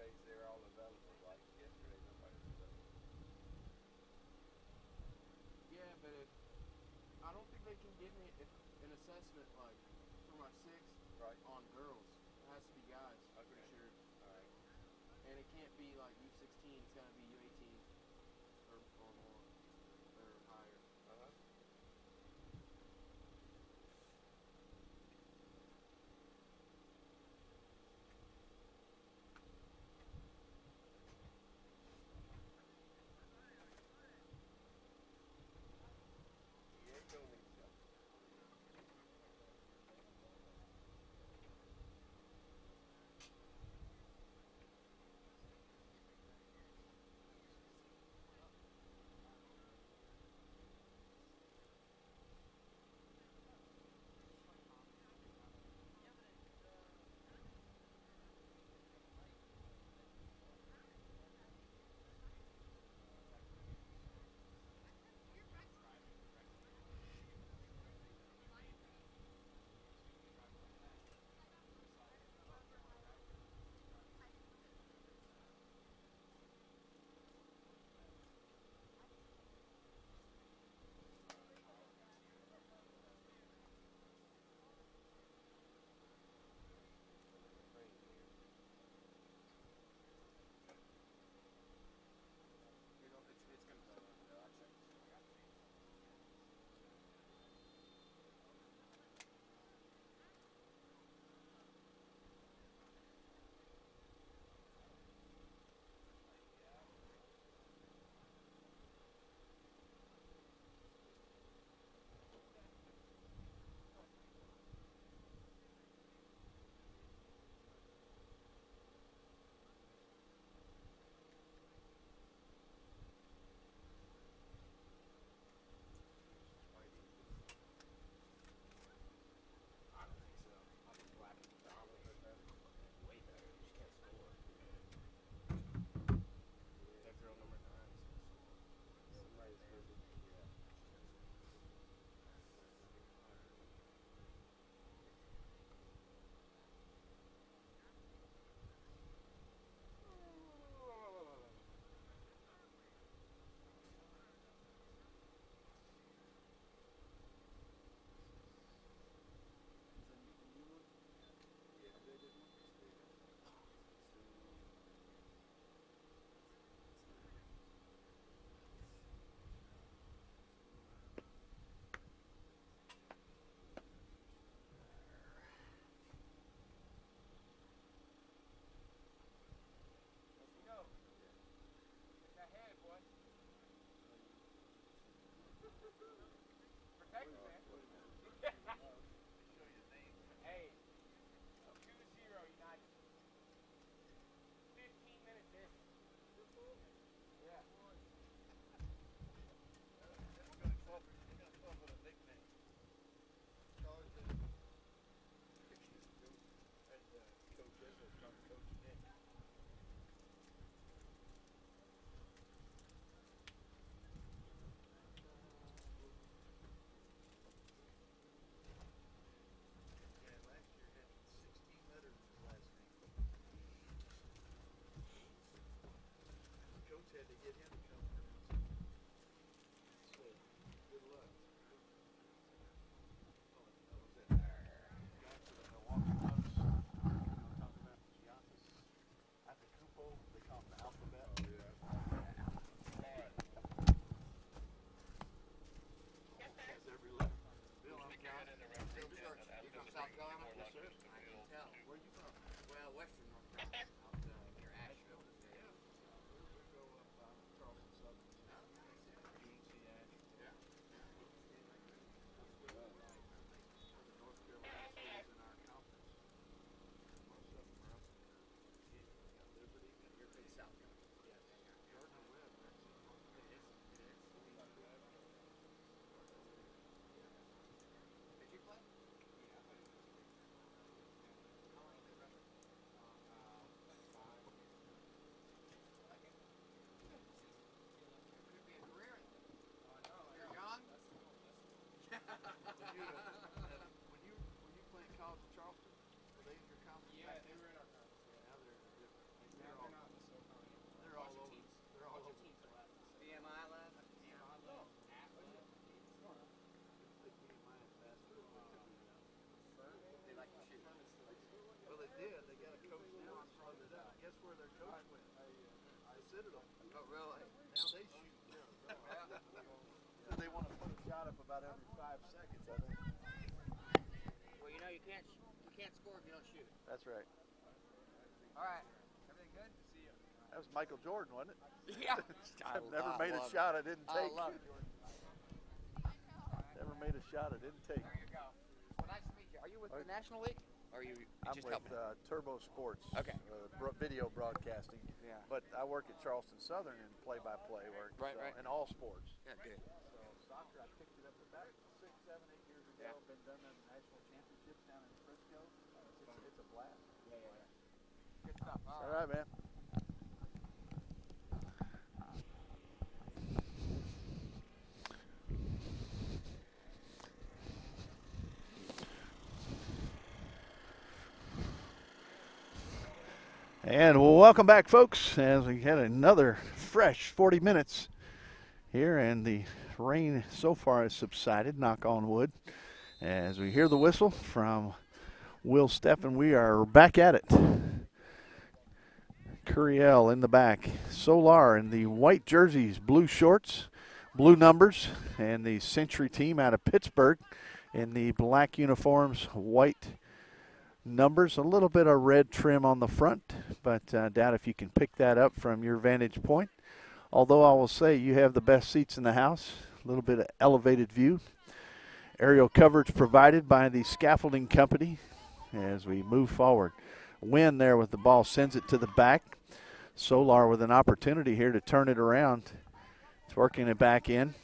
yesterday's they're all available. Like yesterday, nobody was available. Yeah, but if I don't think they can give me an assessment like for my 6 Right. on girls. It has to be guys. I'm pretty Okay. sure. All right. And it can't be like U16. It's got to be U18 or more or higher. Uh-huh. Diego needs help. It's gonna go up though. I checked. I don't think so. I think black is dominant. Way better. You just can't score. That girl number 9 is gonna score. Somebody's going to be, Let's go. Get that head, boy. Protect me, man. Hey, 2-0 United. 15 minutes in. Yeah. Coach Izzo's from Coach Nick. Coach had to get him to come pronounce it. So, good luck. They call them the alphabet. Oh, yeah. Has every letter. Bill, I'm John. You from South Carolina? Yes, sir. I can tell. Where are you from? Well, Western North Carolina, out near Asheville. We go up Charleston Southern. Yeah. The North Carolina schools in our conference. Most of them are up in Liberty. You're big South guy. Yes. Gardner Webb, that's in North Carolina. Did you play? Yeah, I played. How long have you been running? Citadel. Oh, really? Now they shoot. So they want to put a shot up about every 5 seconds, I think. Well, you know, you can't score if you don't shoot. That's right. All right. Everything good? See you. That was Michael Jordan, wasn't it? Yeah. I've never made a shot I didn't take. I love it, Jordan. Never made a shot I didn't take. There you go. Well, nice to meet you. Are you with the National League? Or are you I'm just with helping? Turbo Sports. Okay. Video broadcasting. Yeah. But I work at Charleston Southern in play-by-play work. Right, so, right. In all sports. Yeah, good. So soccer, I picked it up about 6, 7, 8 years ago. Yeah. Been done at the national championships down in Frisco. It's a blast. Yeah. Good stuff. All right, man. And welcome back, folks, as we had another fresh 40 minutes here, and the rain so far has subsided, knock on wood. As we hear the whistle from Will Steffen, we are back at it. Curiel in the back. Solar in the white jerseys, blue shorts, blue numbers, and the Century team out of Pittsburgh in the black uniforms, white numbers, a little bit of red trim on the front, but doubt if you can pick that up from your vantage point. Although I will say you have the best seats in the house, a little bit of elevated view. Aerial coverage provided by the scaffolding company as we move forward. Wynn there with the ball, sends it to the back. Solar with an opportunity here to turn it around. It's working it back in.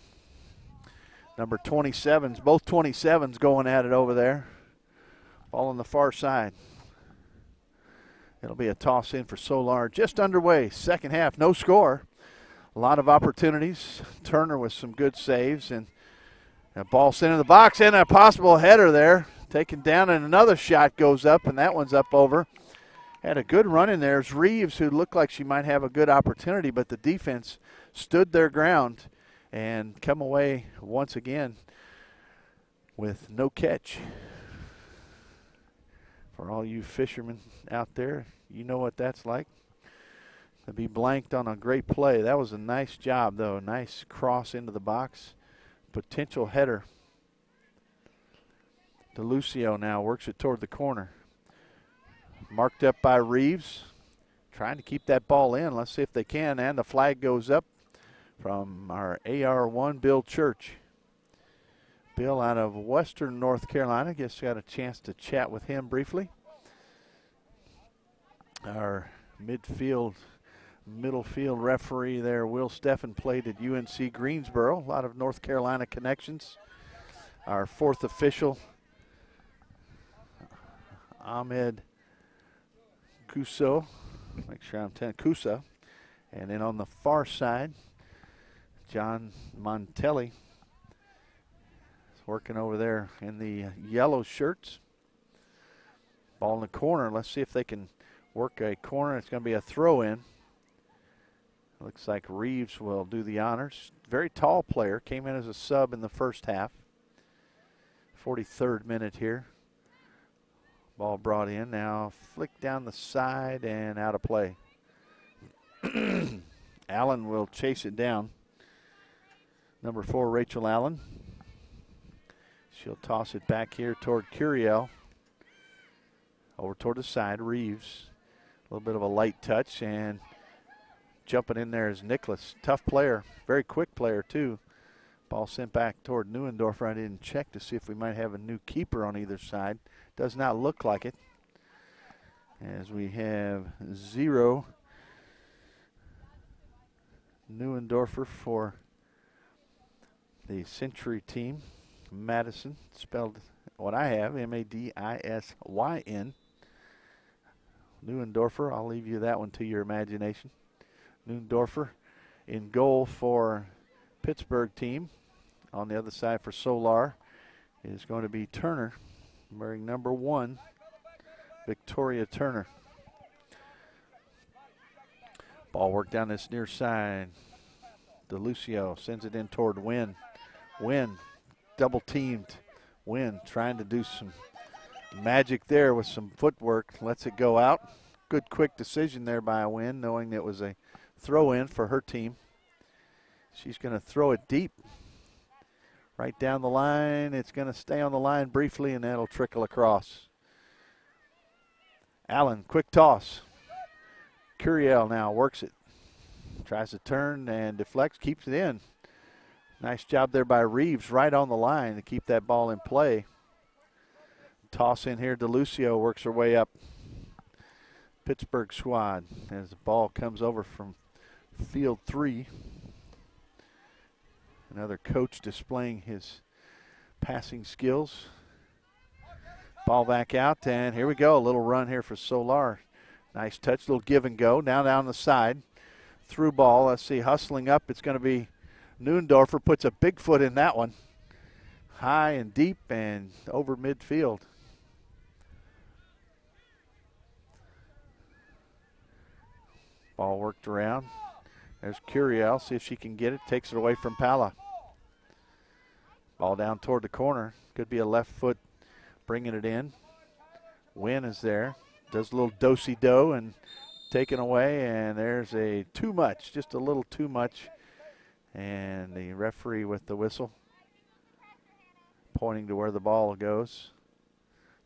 Number 27s, both 27s going at it over there. Ball on the far side. It'll be a toss in for Solar. Just underway, second half, no score. A lot of opportunities. Turner with some good saves, and a ball sent in the box, and a possible header there. Taken down, and another shot goes up, and that one's up over. Had a good run in there. It's Reeves, who looked like she might have a good opportunity, but the defense stood their ground and come away once again with no catch. For all you fishermen out there, you know what that's like. To be blanked on a great play. That was a nice job, though. Nice cross into the box. Potential header. DeLucio now works it toward the corner. Marked up by Reeves. Trying to keep that ball in. Let's see if they can. And the flag goes up from our AR1, Bill Church. Bill out of Western North Carolina. Guess got a chance to chat with him briefly. Our middle field referee there, Will Steffen, played at UNC Greensboro. A lot of North Carolina connections. Our fourth official, Ahmed Kuso. Make sure I'm telling Kusa. And then on the far side, John Montelli. Working over there in the yellow shirts. Ball in the corner. Let's see if they can work a corner. It's going to be a throw-in. Looks like Reeves will do the honors. Very tall player. Came in as a sub in the first half. 43rd minute here. Ball brought in. Now flick down the side and out of play. Allen will chase it down. Number 4, Rachel Allen. She'll toss it back here toward Curiel. Over toward the side, Reeves. A little bit of a light touch, and jumping in there is Nicholas. Tough player, very quick player too. Ball sent back toward Neuendorfer. I didn't check to see if we might have a new keeper on either side. Does not look like it. As we have 0 Neuendorfer for the Century team. Madison, spelled what I have, M-A-D-I-S-Y-N. Neuendorfer, I'll leave you that one to your imagination. Neuendorfer in goal for Pittsburgh team. On the other side for Solar is going to be Turner, wearing number 1, Victoria Turner. Ball work down this near side. DeLucio sends it in toward Wynn. Wynn double teamed. Wynn trying to do some magic there with some footwork. Lets it go out. Good quick decision there by Wynn, knowing it was a throw in for her team. She's going to throw it deep. Right down the line. It's going to stay on the line briefly, and that'll trickle across. Allen, quick toss. Curiel now works it. Tries to turn and deflects, keeps it in. Nice job there by Reeves right on the line to keep that ball in play. Toss in here, DeLucio works her way up. Pittsburgh squad as the ball comes over from field 3. Another coach displaying his passing skills. Ball back out, and here we go. A little run here for Solar. Nice touch, little give and go. Now down the side. Through ball. Let's see, hustling up. It's going to be Neundorfer. Puts a big foot in that one. High and deep and over midfield. Ball worked around. There's Curiel. See if she can get it. Takes it away from Pala. Ball down toward the corner. Could be a left foot bringing it in. Wynn is there. Does a little do-si-do and taken away. And there's a too much. Just a little too much. And the referee with the whistle pointing to where the ball goes.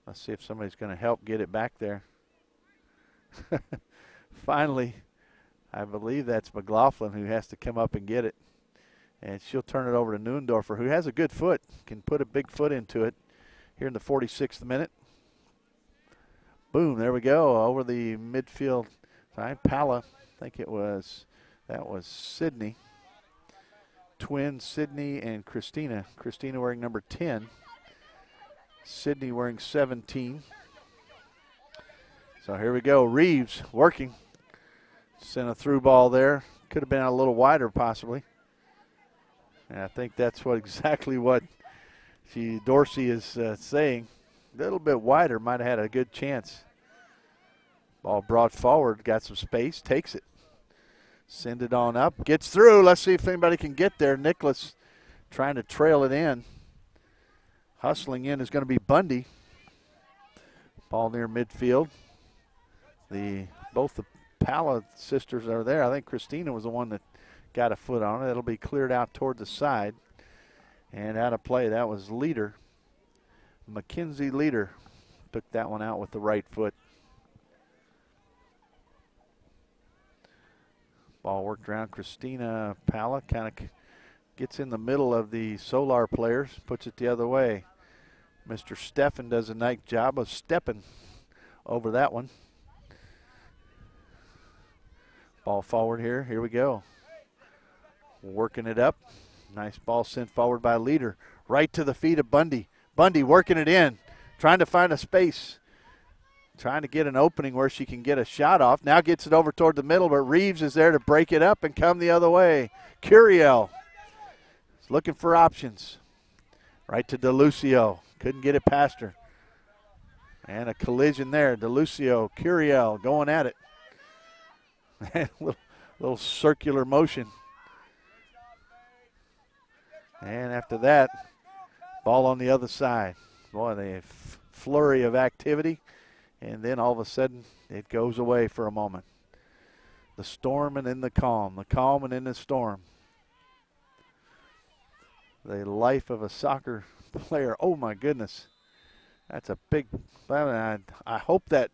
Let's see if somebody's going to help get it back there. Finally, I believe that's McLaughlin who has to come up and get it. And she'll turn it over to Neundorfer, who has a good foot, can put a big foot into it here in the 46th minute. Boom, there we go, over the midfield side. Pala, I think that was Sydney. Twins, Sydney and Christina. Christina wearing number 10. Sydney wearing 17. So here we go, Reeves working. Sent a through ball there. Could have been a little wider possibly. And I think that's exactly what Dorsey is saying. A little bit wider, might have had a good chance. Ball brought forward, got some space, takes it. Send it on up, gets through. Let's see if anybody can get there. Nicholas trying to trail it in. Hustling in is going to be Bundy. Ball near midfield. Both the Pala sisters are there. I think Christina was the one that got a foot on it. It'll be cleared out toward the side. And out of play, that was Leader. Mackenzie Leader took that one out with the right foot. Ball worked around. Christina Pala kind of gets in the middle of the Solar players, puts it the other way. Mr. Steffen does a nice job of stepping over that one. Ball forward here. Here we go. Working it up. Nice ball sent forward by Leader. Right to the feet of Bundy. Bundy working it in. Trying to find a space. Trying to get an opening where she can get a shot off. Now gets it over toward the middle, but Reeves is there to break it up and come the other way. Curiel is looking for options. Right to DeLucio. Couldn't get it past her. And a collision there. DeLucio, Curiel going at it. little circular motion. And after that, ball on the other side. Boy, the flurry of activity. And then all of a sudden, it goes away for a moment. The storm and then the calm and then the storm. The life of a soccer player. Oh my goodness, that's a big. I hope that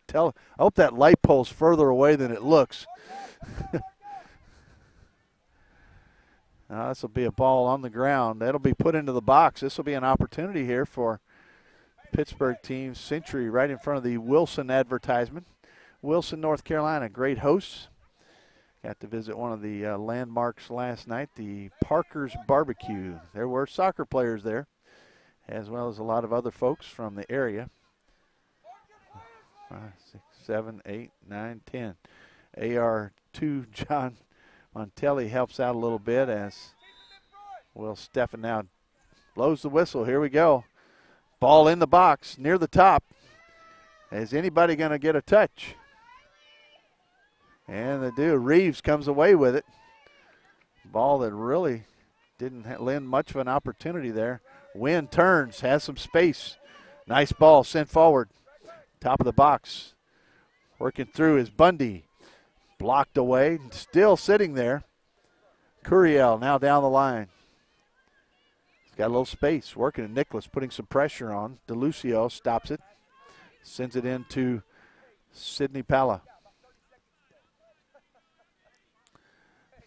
light pole's further away than it looks. This will be a ball on the ground. That'll be put into the box. This will be an opportunity here for Pittsburgh team Century right in front of the Wilson advertisement. Wilson, North Carolina, great hosts. Got to visit one of the landmarks last night, the Parker's Barbecue. There were soccer players there, as well as a lot of other folks from the area. 5, 6, 7, 8, 9, 10. AR2 John Montelli helps out a little bit as Will Steffen now blows the whistle. Here we go. Ball in the box near the top. Is anybody going to get a touch? And they do. Reeves comes away with it. Ball that really didn't lend much of an opportunity there. Wynn turns, has some space. Nice ball sent forward. Top of the box. Working through is Bundy. blocked away, still sitting there. Curiel now down the line. He's got a little space, working at Nicholas, putting some pressure on. DeLucio stops it, sends it into Sidney Pala.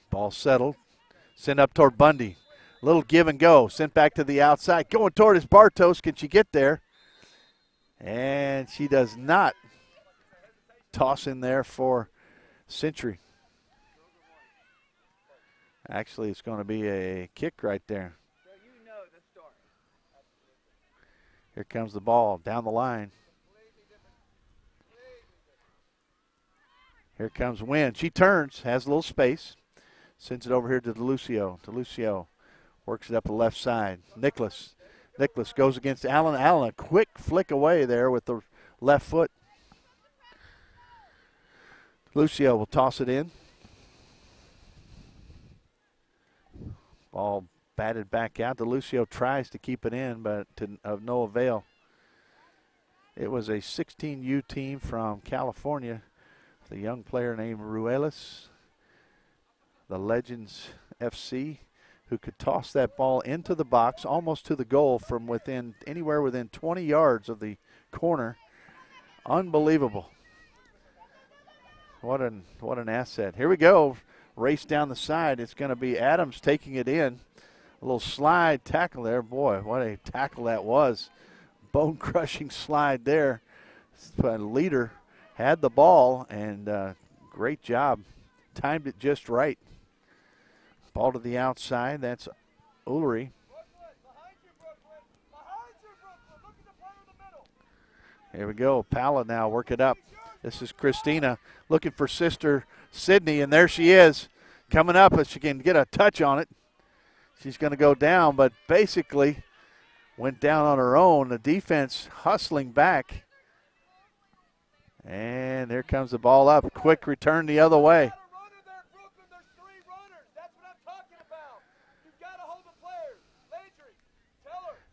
Ball settled, sent up toward Bundy. Little give and go, sent back to the outside. Going toward his Bartos, can she get there? And she does not. Toss in there for Century. Actually, it's going to be a kick right there. So you know the story. Here comes the ball down the line. Here comes Wynn. She turns, has a little space. Sends it over here to DeLucio. DeLucio works it up the left side. Nicholas goes against Allen. Allen, a quick flick away there with the left foot. Lucio will toss it in. Ball batted back out. DeLucio tries to keep it in, but of no avail. It was a 16U team from California. The young player named Ruelas, the Legends FC, who could toss that ball into the box almost to the goal from anywhere within 20 yards of the corner. Unbelievable. What an asset. Here we go. Race down the side. It's going to be Adams taking it in. A little slide tackle there. Boy, what a tackle that was. Bone-crushing slide there. Leader had the ball, and great job. Timed it just right. Ball to the outside. That's Ullery. Here we go. Pala now work it up. This is Christina looking for sister Sydney, and there she is coming up. If she can get a touch on it, she's going to go down, but basically went down on her own. The defense hustling back. And there comes the ball up. Quick return the other way.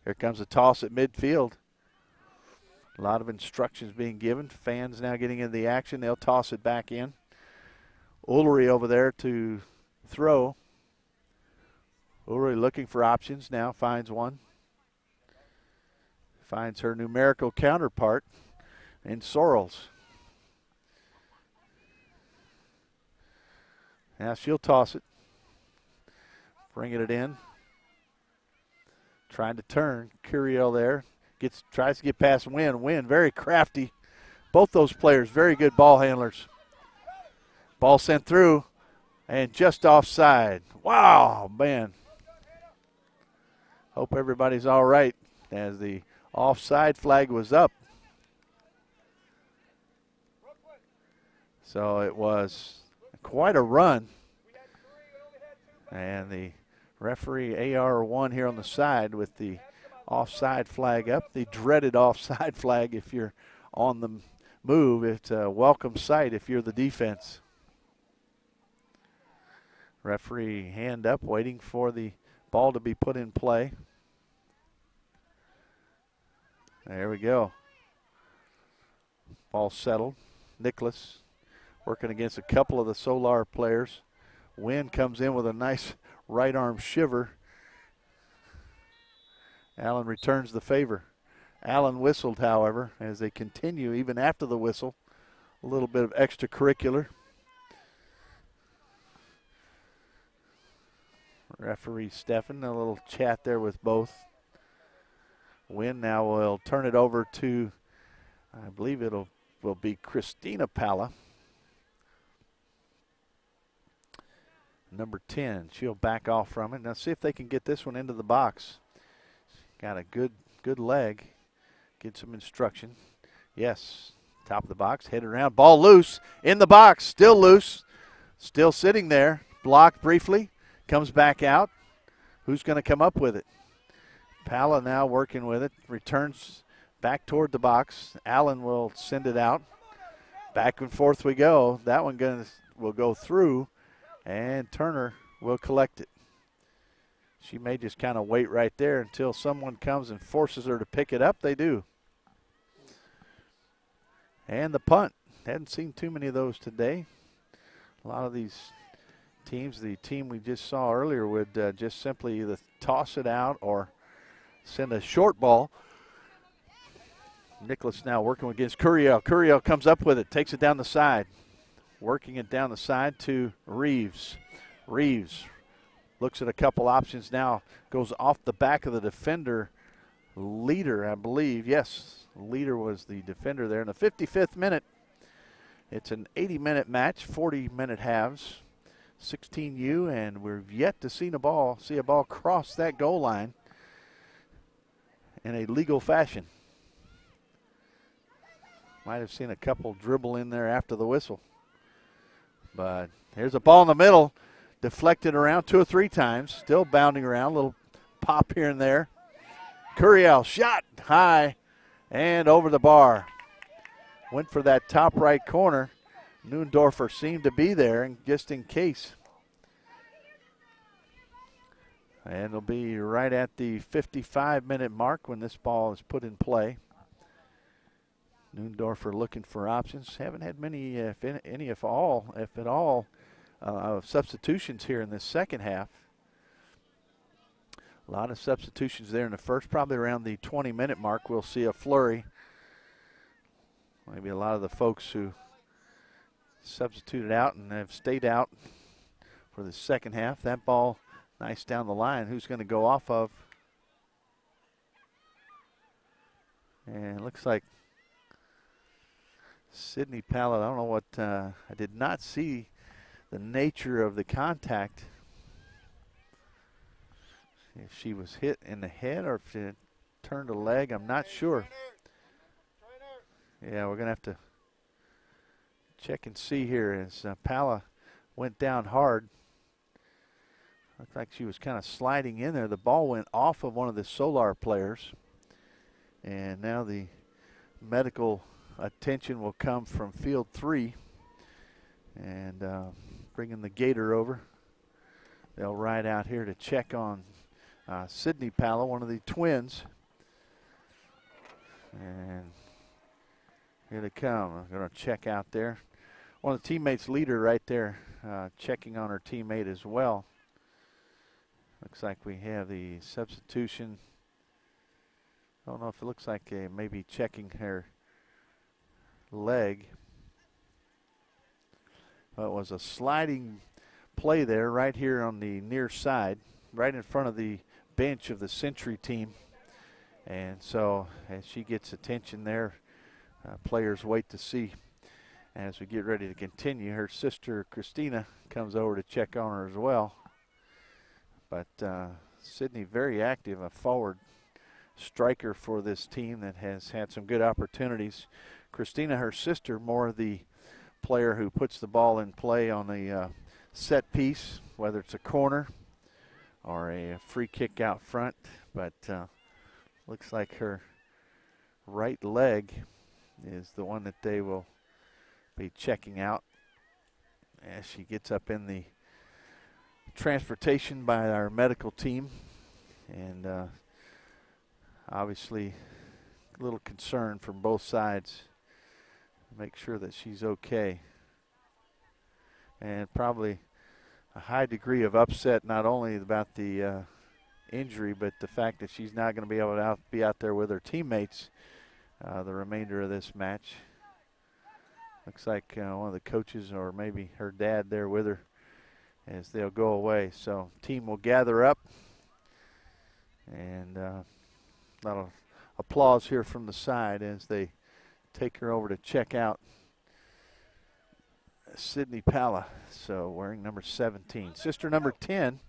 Here comes a toss at midfield. A lot of instructions being given. Fans now getting into the action. They'll toss it back in. Ullery over there to throw. Ullery looking for options now. Finds one. Finds her numerical counterpart in Sorrells. Now she'll toss it. Bringing it in. Trying to turn. Curiel there. Tries to get past Wynn. Wynn, very crafty. Both those players, very good ball handlers. Ball sent through and just offside. Wow, man. Hope everybody's all right as the offside flag was up. So it was quite a run. And the referee AR1 here on the side with the offside flag up, the dreaded offside flag if you're on the move. It's a welcome sight if you're the defense. Referee hand up, waiting for the ball to be put in play. There we go. Ball settled. Nicholas working against a couple of the Solar players. Wynn comes in with a nice right arm shiver. Allen returns the favor. Allen whistled, however, as they continue, even after the whistle. A little bit of extracurricular. Referee Steffen, a little chat there with both. Wynn now will turn it over to, I believe will be Christina Pala. Number 10. She'll back off from it. Now see if they can get this one into the box. Got a good leg. Get some instruction. Yes. Top of the box. Head around. Ball loose. In the box. Still loose. Still sitting there. Blocked briefly. Comes back out. Who's going to come up with it? Pala now working with it. Returns back toward the box. Allen will send it out. Back and forth we go. That one will go through. And Turner will collect it. She may just kind of wait right there until someone comes and forces her to pick it up. They do. And the punt. Hadn't seen too many of those today. A lot of these teams, the team we just saw earlier would just simply either toss it out or send a short ball. Nicholas now working against Curiel. Curiel comes up with it, takes it down the side. Working it down the side to Reeves. Reeves looks at a couple options now. Goes off the back of the defender. Leader, I believe. Yes, Leader was the defender there. In the 55th minute, it's an 80-minute match, 40-minute halves. 16U, and we've yet to see a ball cross that goal line in a legal fashion. Might have seen a couple dribble in there after the whistle. But here's a ball in the middle, deflected around 2 or 3 times, still bounding around, a little pop here and there. Curiel shot high and over the bar. Went for that top right corner. Neundorfer seemed to be there, and just in case. And it'll be right at the 55-minute mark when this ball is put in play. Neundorfer looking for options. Haven't had many, if at all, substitutions here in this second half. A lot of substitutions there in the first. Probably around the 20-minute mark we'll see a flurry. Maybe a lot of the folks who substituted out and have stayed out for the second half. That ball nice down the line. Who's going to go off of? And it looks like Sydney Pallett. I don't know what, I did not see the nature of the contact. If she was hit in the head or if it turned a leg, I'm not sure. Yeah, we're going to have to check and see here as Palla went down hard. Looked like she was kind of sliding in there. The ball went off of one of the Solar players. And now the medical attention will come from field 3. And bringing the Gator over. They'll ride out here to check on Sydney Palla, one of the twins. And here they come. I'm going to check out there. One of the teammates' leader right there, checking on her teammate as well. Looks like we have the substitution. I don't know if it looks like maybe checking her leg. Well, it was a sliding play there right here on the near side, right in front of the bench of the Century team. And so as she gets attention there, players wait to see. As we get ready to continue, her sister Christina comes over to check on her as well. But Sydney very active, a forward striker for this team that has had some good opportunities. Christina, her sister, more the player who puts the ball in play on a set piece, whether it's a corner or a free kick out front. But looks like her right leg is the one that they will be checking out as she gets up in the transportation by our medical team. And obviously a little concern from both sides. Make sure that she's okay. And probably a high degree of upset, not only about the injury, but the fact that she's not going to be able to be out there with her teammates the remainder of this match. Looks like one of the coaches or maybe her dad there with her as they'll go away. So team will gather up, and a lot of applause here from the side as they take her over to check out Sydney Palla, so wearing number 17. Sister number 10,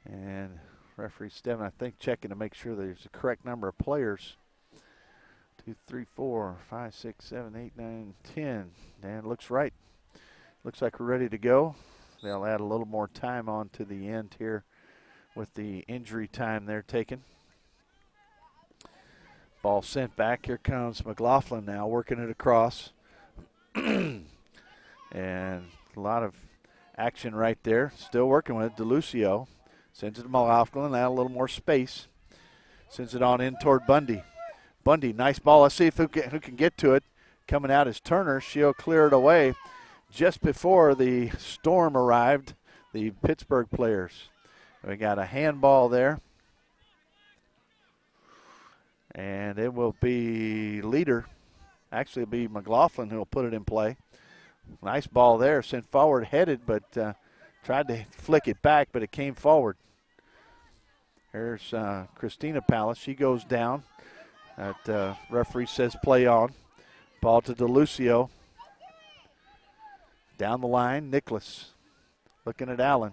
and referee Steven, I think, checking to make sure there's the correct number of players. 2, 3, 4, 5, 6, 7, 8, 9, 10. And it looks right. Looks like we're ready to go. They'll add a little more time on to the end here with the injury time they're taking. Ball sent back. Here comes McLaughlin now working it across. And a lot of action right there. Still working with it. DeLucio sends it to McLaughlin. Add a little more space. Sends it on in toward Bundy. Bundy, nice ball. Let's see if who can get to it. Coming out is Turner. She'll clear it away. just before the storm arrived, the Pittsburgh players. We got a handball there. And it will be Leader. Actually, it'll be McLaughlin who will put it in play. Nice ball there, sent forward, headed, but tried to flick it back, but it came forward. There's Christina Pallas. She goes down. That referee says play on. Ball to DeLucio. Down the line, Nicholas. Looking at Allen.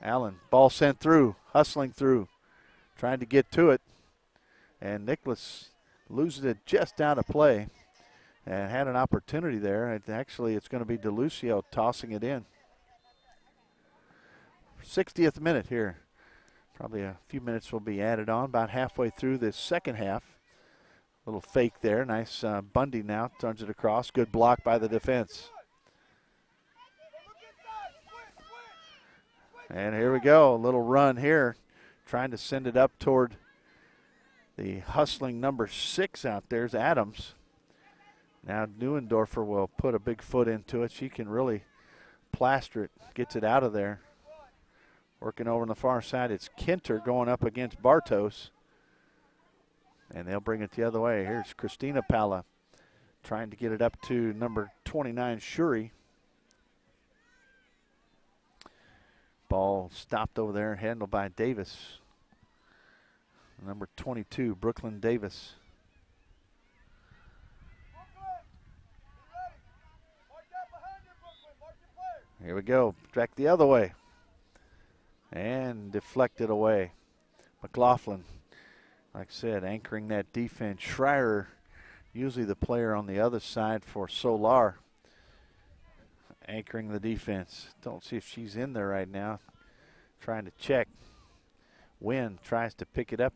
Allen, ball sent through, hustling through, trying to get to it. And Nicholas loses it just out of play and had an opportunity there. Actually, it's going to be DeLucio tossing it in. 60th minute here. Probably a few minutes will be added on, about halfway through this second half. Little fake there. Nice Bundy now turns it across. Good block by the defense. And here we go. A little run here. Trying to send it up toward the hustling number 6 out there is Adams. Now Neuendorfer will put a big foot into it. She can really plaster it, gets it out of there. Working over on the far side, it's Kinter going up against Bartos. And they'll bring it the other way. Here's Christina Palla trying to get it up to number 29, Shuri. Ball stopped over there, handled by Davis. Number 22, Brooklyn Davis. Here we go, back the other way. And deflected away. McLaughlin, like I said, anchoring that defense. Schreier, usually the player on the other side for Solar, anchoring the defense. Don't see if she's in there right now. Trying to check. Wynn tries to pick it up.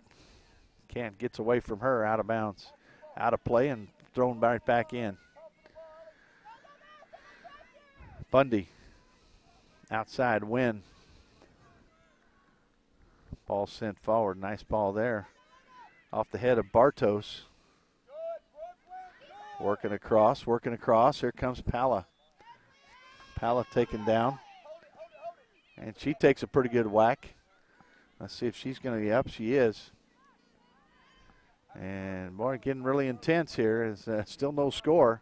Can't, gets away from her, out of bounds. Out of play and thrown right back in. Bundy. Outside, Wynn. Ball sent forward. Nice ball there. Off the head of Bartos. Working across, working across. Here comes Palla. Palla taken down. And she takes a pretty good whack. Let's see if she's going to be up. She is. And, boy, getting really intense here. Is still no score.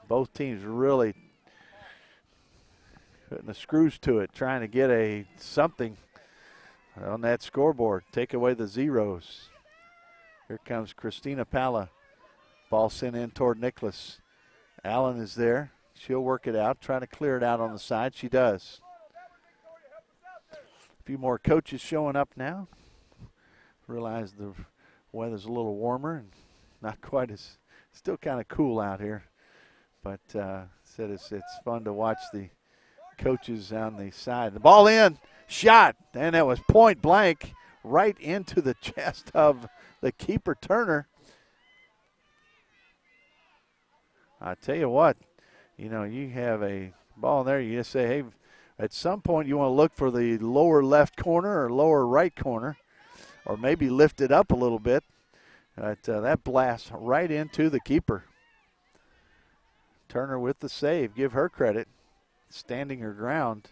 Both teams really putting the screws to it, trying to get something on that scoreboard. Take away the zeros. Here comes Christina Palla. Ball sent in toward Nicholas. Allen is there. She'll work it out, trying to clear it out on the side. She does. A few more coaches showing up now. Realize the weather's a little warmer and not quite as, still kind of cool out here. But said it's fun to watch the coaches on the side. The ball in, shot, and it was point blank right into the chest of the keeper, Turner. I tell you what, you know, you have a ball there, you just say, hey, at some point you want to look for the lower left corner or lower right corner, or maybe lift it up a little bit. But that blast right into the keeper. Turner with the save, give her credit, standing her ground,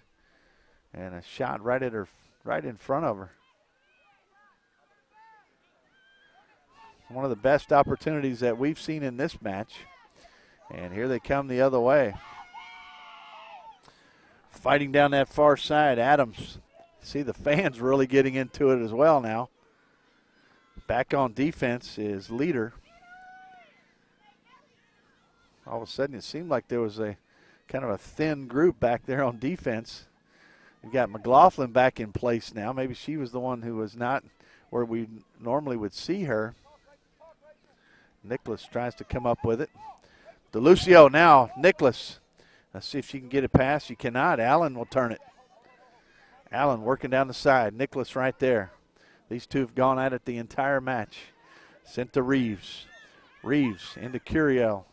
and a shot right at her, right in front of her. One of the best opportunities that we've seen in this match. And here they come the other way. Fighting down that far side, Adams. See the fans really getting into it as well now. Back on defense is Leader. All of a sudden it seemed like there was a kind of a thin group back there on defense. We've got McLaughlin back in place now. Maybe she was the one who was not where we normally would see her. Nicholas tries to come up with it. DeLucio now, Nicholas. Let's see if she can get it past. She cannot. Allen will turn it. Allen working down the side. Nicholas right there. These two have gone at it the entire match. Sent to Reeves. Reeves into Curiel.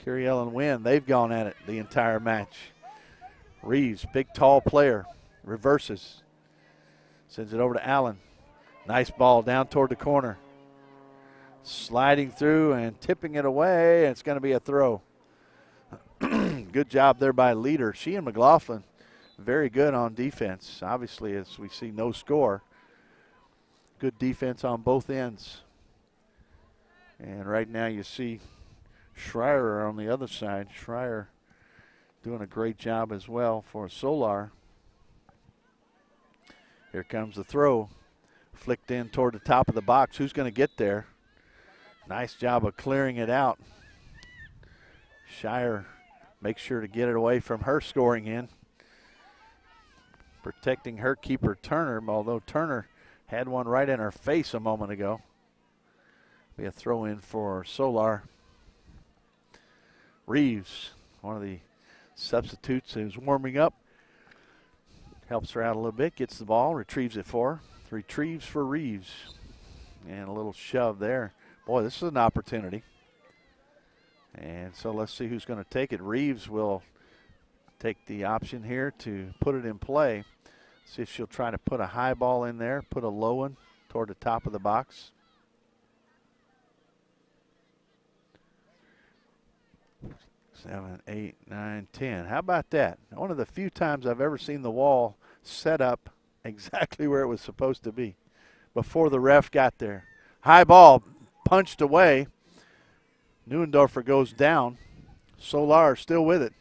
Curiel and Wynn, they've gone at it the entire match. Reeves, big tall player, reverses. Sends it over to Allen. Nice ball down toward the corner. Sliding through and tipping it away, and it's going to be a throw. good job there by Leader. She and McLaughlin very good on defense. Obviously, as we see, no score. Good defense on both ends. And right now you see Schreier on the other side. Schreier doing a great job as well for Solar. Here comes the throw. Flicked in toward the top of the box. Who's going to get there? Nice job of clearing it out. Schreier makes sure to get it away from her scoring in. Protecting her keeper, Turner, although Turner had one right in her face a moment ago. Be a throw in for Solar. Reeves, one of the substitutes who's warming up. Helps her out a little bit, gets the ball, retrieves it for her. Retrieves for Reeves. And a little shove there. Boy, this is an opportunity. And so let's see who's going to take it. Reeves will take the option here to put it in play. See if she'll try to put a high ball in there, put a low one toward the top of the box. Seven, 8, 9, 10. How about that? One of the few times I've ever seen the wall set up exactly where it was supposed to be before the ref got there. High ball punched away. Neuendorfer goes down. Solar still with it.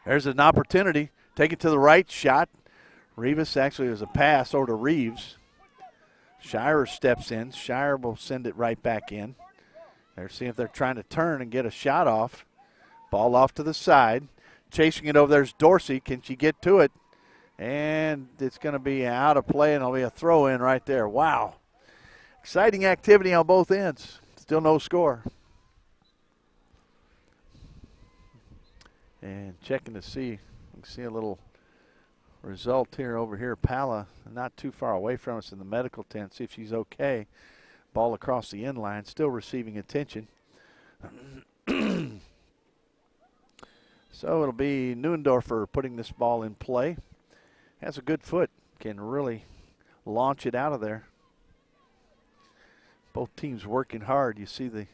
There's an opportunity. Take it to the right. Shot. Rivas actually was a pass over to Reeves. Shire steps in. Shire will send it right back in. They're seeing if they're trying to turn and get a shot off. Ball off to the side. Chasing it over there's Dorsey. Can she get to it? And it's going to be out of play, and it'll be a throw in right there. Wow. Exciting activity on both ends. Still no score. And checking to see, you can see a little result here over here. Pala not too far away from us in the medical tent. See if she's okay. Ball across the end line, still receiving attention. So it'll be Neuendorfer putting this ball in play. Has a good foot, can really launch it out of there. Both teams working hard. You see the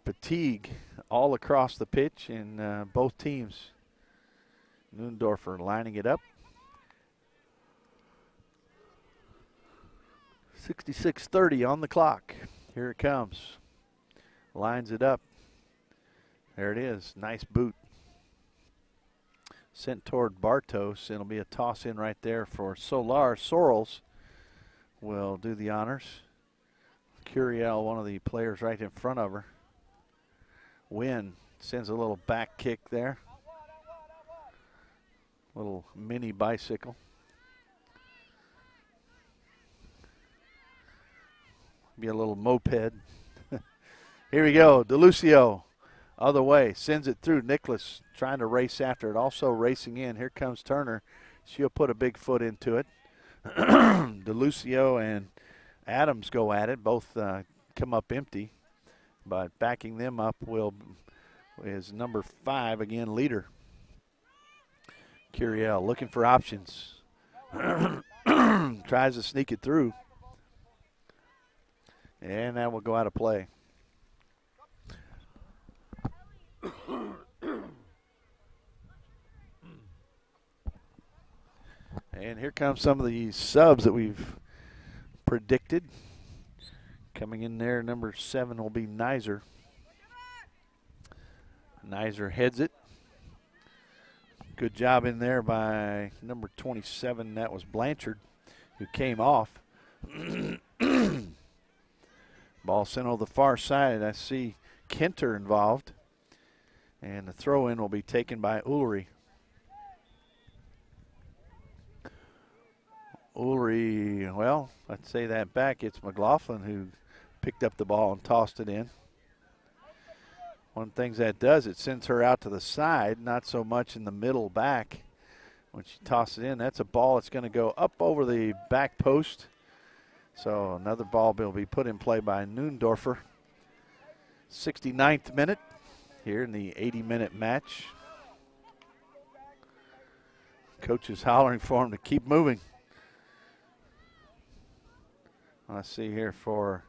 fatigue all across the pitch in both teams. Neuendorfer lining it up. 66:30 on the clock. Here it comes. Lines it up. There it is. Nice boot. Sent toward Bartos. It'll be a toss in right there for Solar. Sorrells will do the honors. Curiel, one of the players right in front of her. Wynn sends a little back kick there. Little mini bicycle. Be a little moped. Here we go. DeLucio, other way, sends it through. Nicholas trying to race after it, also racing in. Here comes Turner. She'll put a big foot into it. DeLucio and Adams go at it. Both come up empty, but backing them up is number 5, again, Leader. Curiel looking for options. Tries to sneak it through. And that will go out of play. And here comes some of the subs that we've predicted. Coming in there, number 7 will be Naizer. Naizer heads it. Good job in there by number 27. That was Blanchard, who came off. Ball sent over the far side. I see Kenter involved. And the throw-in will be taken by Ulrich. Ulrich, well, I'd say that back. It's McLaughlin who picked up the ball and tossed it in. One of the things that does, it sends her out to the side, not so much in the middle back. When she tosses it in, that's a ball that's going to go up over the back post. So another ball will be put in play by Neuendorfer. 69th minute here in the 80-minute match. Coach is hollering for him to keep moving. Let's see here for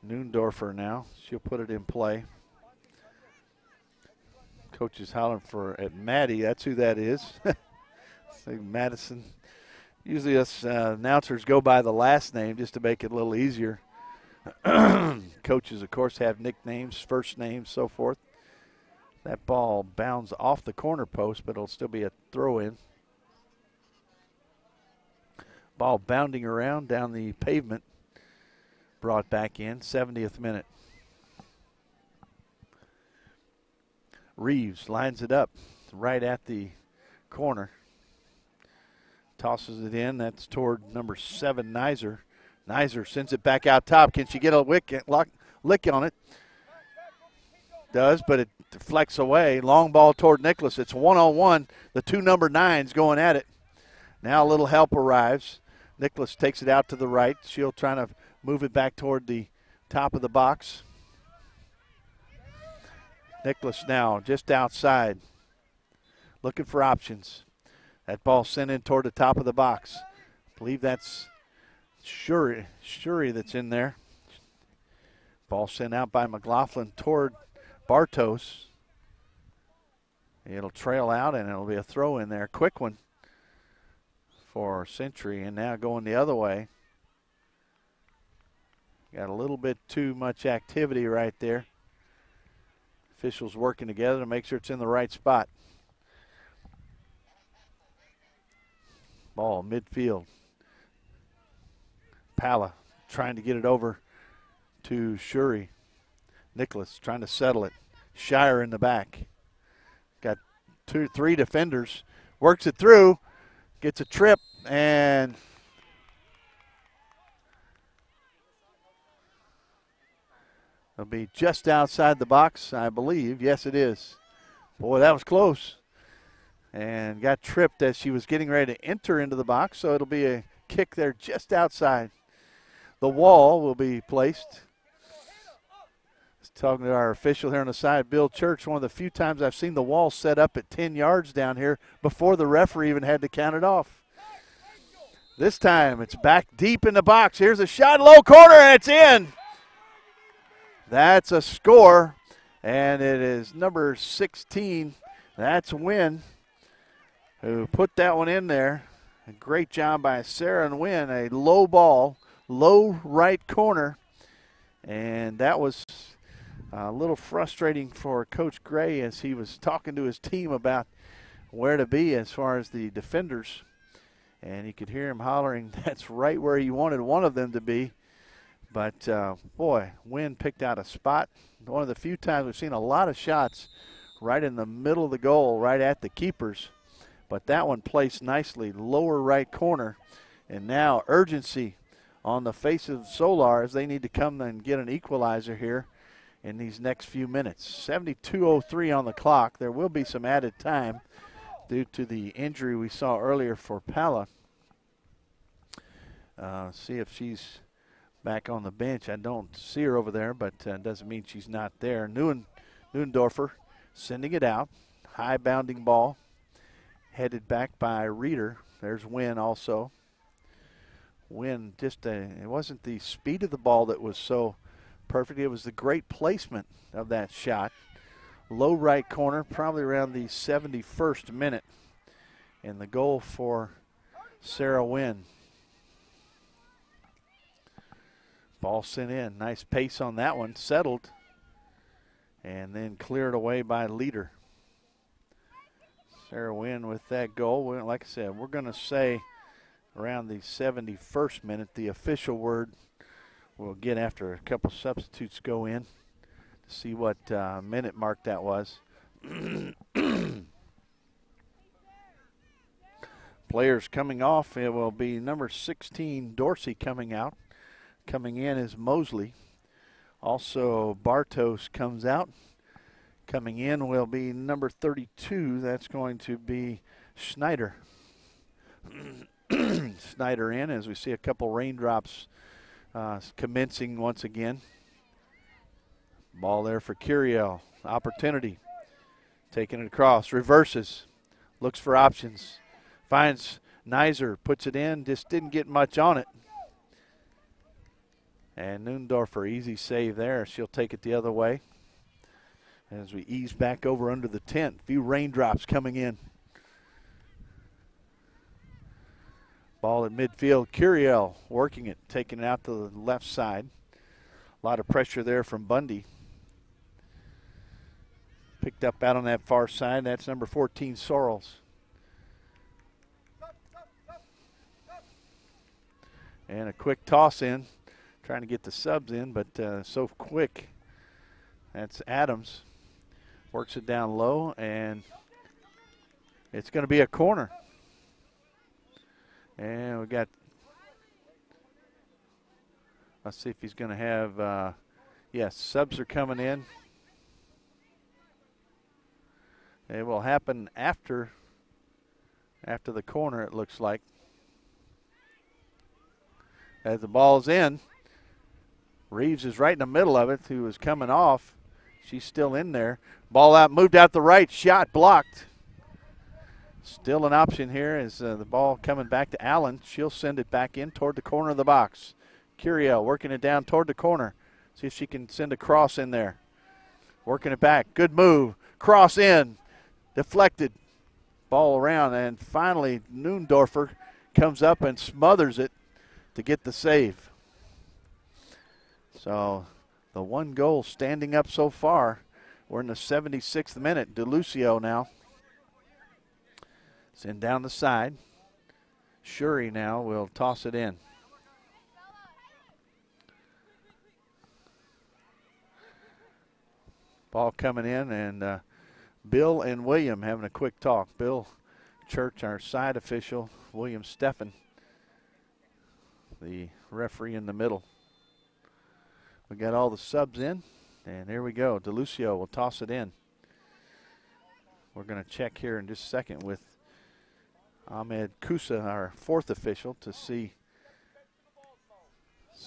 Neuendorfer now. She'll put it in play. Coach is hollering at Maddie. That's who that is. Say Madison. Usually us announcers go by the last name just to make it a little easier. Coaches, of course, have nicknames, first names, so forth. That ball bounds off the corner post, but it'll still be a throw-in. Ball bounding around down the pavement. Brought back in, 70th minute. Reeves lines it up right at the corner. Tosses it in. That's toward number 7, Naizer. Naizer sends it back out top. Can she get a lick on it? Does, but it deflects away. Long ball toward Nicholas. It's 1-on-1. The 2 number 9s going at it. Now a little help arrives. Nicholas takes it out to the right. She'll try to move it back toward the top of the box. Nicholas now just outside. Looking for options. That ball sent in toward the top of the box. I believe that's Shuri that's in there. Ball sent out by McLaughlin toward Bartos. It'll trail out and it'll be a throw in there. Quick one for Century, and now going the other way. Got a little bit too much activity right there. Officials working together to make sure it's in the right spot. Ball midfield. Pala trying to get it over to Shuri. Nicholas trying to settle it. Shire in the back. Got 2-3 defenders. Works it through. Gets a trip and it'll be just outside the box, I believe. Yes, it is. Boy, that was close. And got tripped as she was getting ready to enter into the box, so it'll be a kick there just outside. The wall will be placed. Talking to our official here on the side, Bill Church, one of the few times I've seen the wall set up at 10 yards down here before the referee even had to count it off. This time it's back deep in the box. Here's a shot, low corner, and it's in. That's a score, and it is number 16. That's Wynn who put that one in there. A great job by Sarah and Wynn. A low ball, low right corner, and that was a little frustrating for Coach Gray as he was talking to his team about where to be as far as the defenders. And you could hear him hollering, that's right where he wanted one of them to be. But, boy, Wynn picked out a spot. One of the few times we've seen a lot of shots right in the middle of the goal, right at the keepers. But that one placed nicely, lower right corner. And now urgency on the face of Solar as they need to come and get an equalizer here in these next few minutes. 72:03 on the clock. There will be some added time due to the injury we saw earlier for Pala. See if she's back on the bench. I don't see her over there, but doesn't mean she's not there. Neuendorfer sending it out. High bounding ball. Headed back by Reeder. There's Wynn also. Wynn just, it wasn't the speed of the ball that was so perfect. It was the great placement of that shot. Low right corner, probably around the 71st minute. And the goal for Sarah Wynn. Ball sent in. Nice pace on that one. Settled. And then cleared away by Leader. Sarah Wynn with that goal. Like I said, we're going to say around the 71st minute. The official word we'll get after a couple substitutes go in to see what minute mark that was. Players coming off, it will be number 16, Dorsey, coming out. Coming in is Mosley. Also, Bartos comes out. Coming in will be number 32. That's going to be Schneider. Schneider in as we see a couple raindrops commencing once again. Ball there for Curiel. Opportunity. Taking it across. Reverses. Looks for options. Finds Naizer. Puts it in. Just didn't get much on it. And Neuendorfer, easy save there. She'll take it the other way. as we ease back over under the tent. Few raindrops coming in. Ball at midfield. Curiel working it, taking it out to the left side. A lot of pressure there from Bundy. Picked up out on that far side. That's number 14, Sorrells. And a quick toss in. Trying to get the subs in, but so quick. That's Adams. Works it down low, and it's going to be a corner. And we got, let's see if he's going to have, yes, subs are coming in. It will happen after the corner, it looks like. As the ball's in, Reeves is right in the middle of it, who is coming off. She's still in there. Ball out, moved out the right, shot blocked. Still an option here as the ball coming back to Allen. She'll send it back in toward the corner of the box. Curiel working it down toward the corner. See if she can send a cross in there. Working it back. Good move. Cross in. Deflected. Ball around. And finally, Neundorfer comes up and smothers it to get the save. So the one goal standing up so far. We're in the 76th minute. DeLucio now. Send down the side. Shuri now will toss it in. Ball coming in, and Bill and William having a quick talk. Bill Church, our side official. William Steffen, the referee in the middle. We got all the subs in, and here we go. DeLucio will toss it in. We're going to check here in just a second with Ahmed Kusa, our fourth official, to see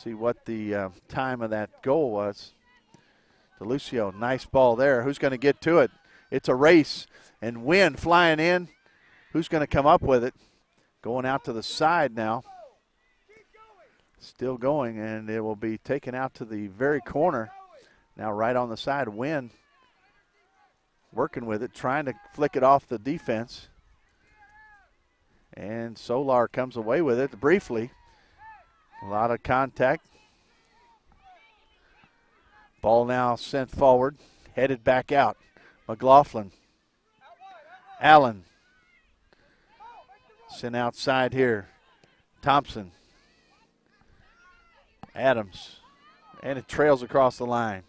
what the time of that goal was. DeLucio, nice ball there. Who's going to get to it? It's a race, and Wynn flying in. Who's going to come up with it? Going out to the side now. Still going, and it will be taken out to the very corner. Now right on the side, Wynn working with it, trying to flick it off the defense. And Solar comes away with it briefly. A lot of contact. Ball now sent forward, headed back out. McLaughlin. Allen. Sent outside here. Thompson. Adams. And it trails across the line.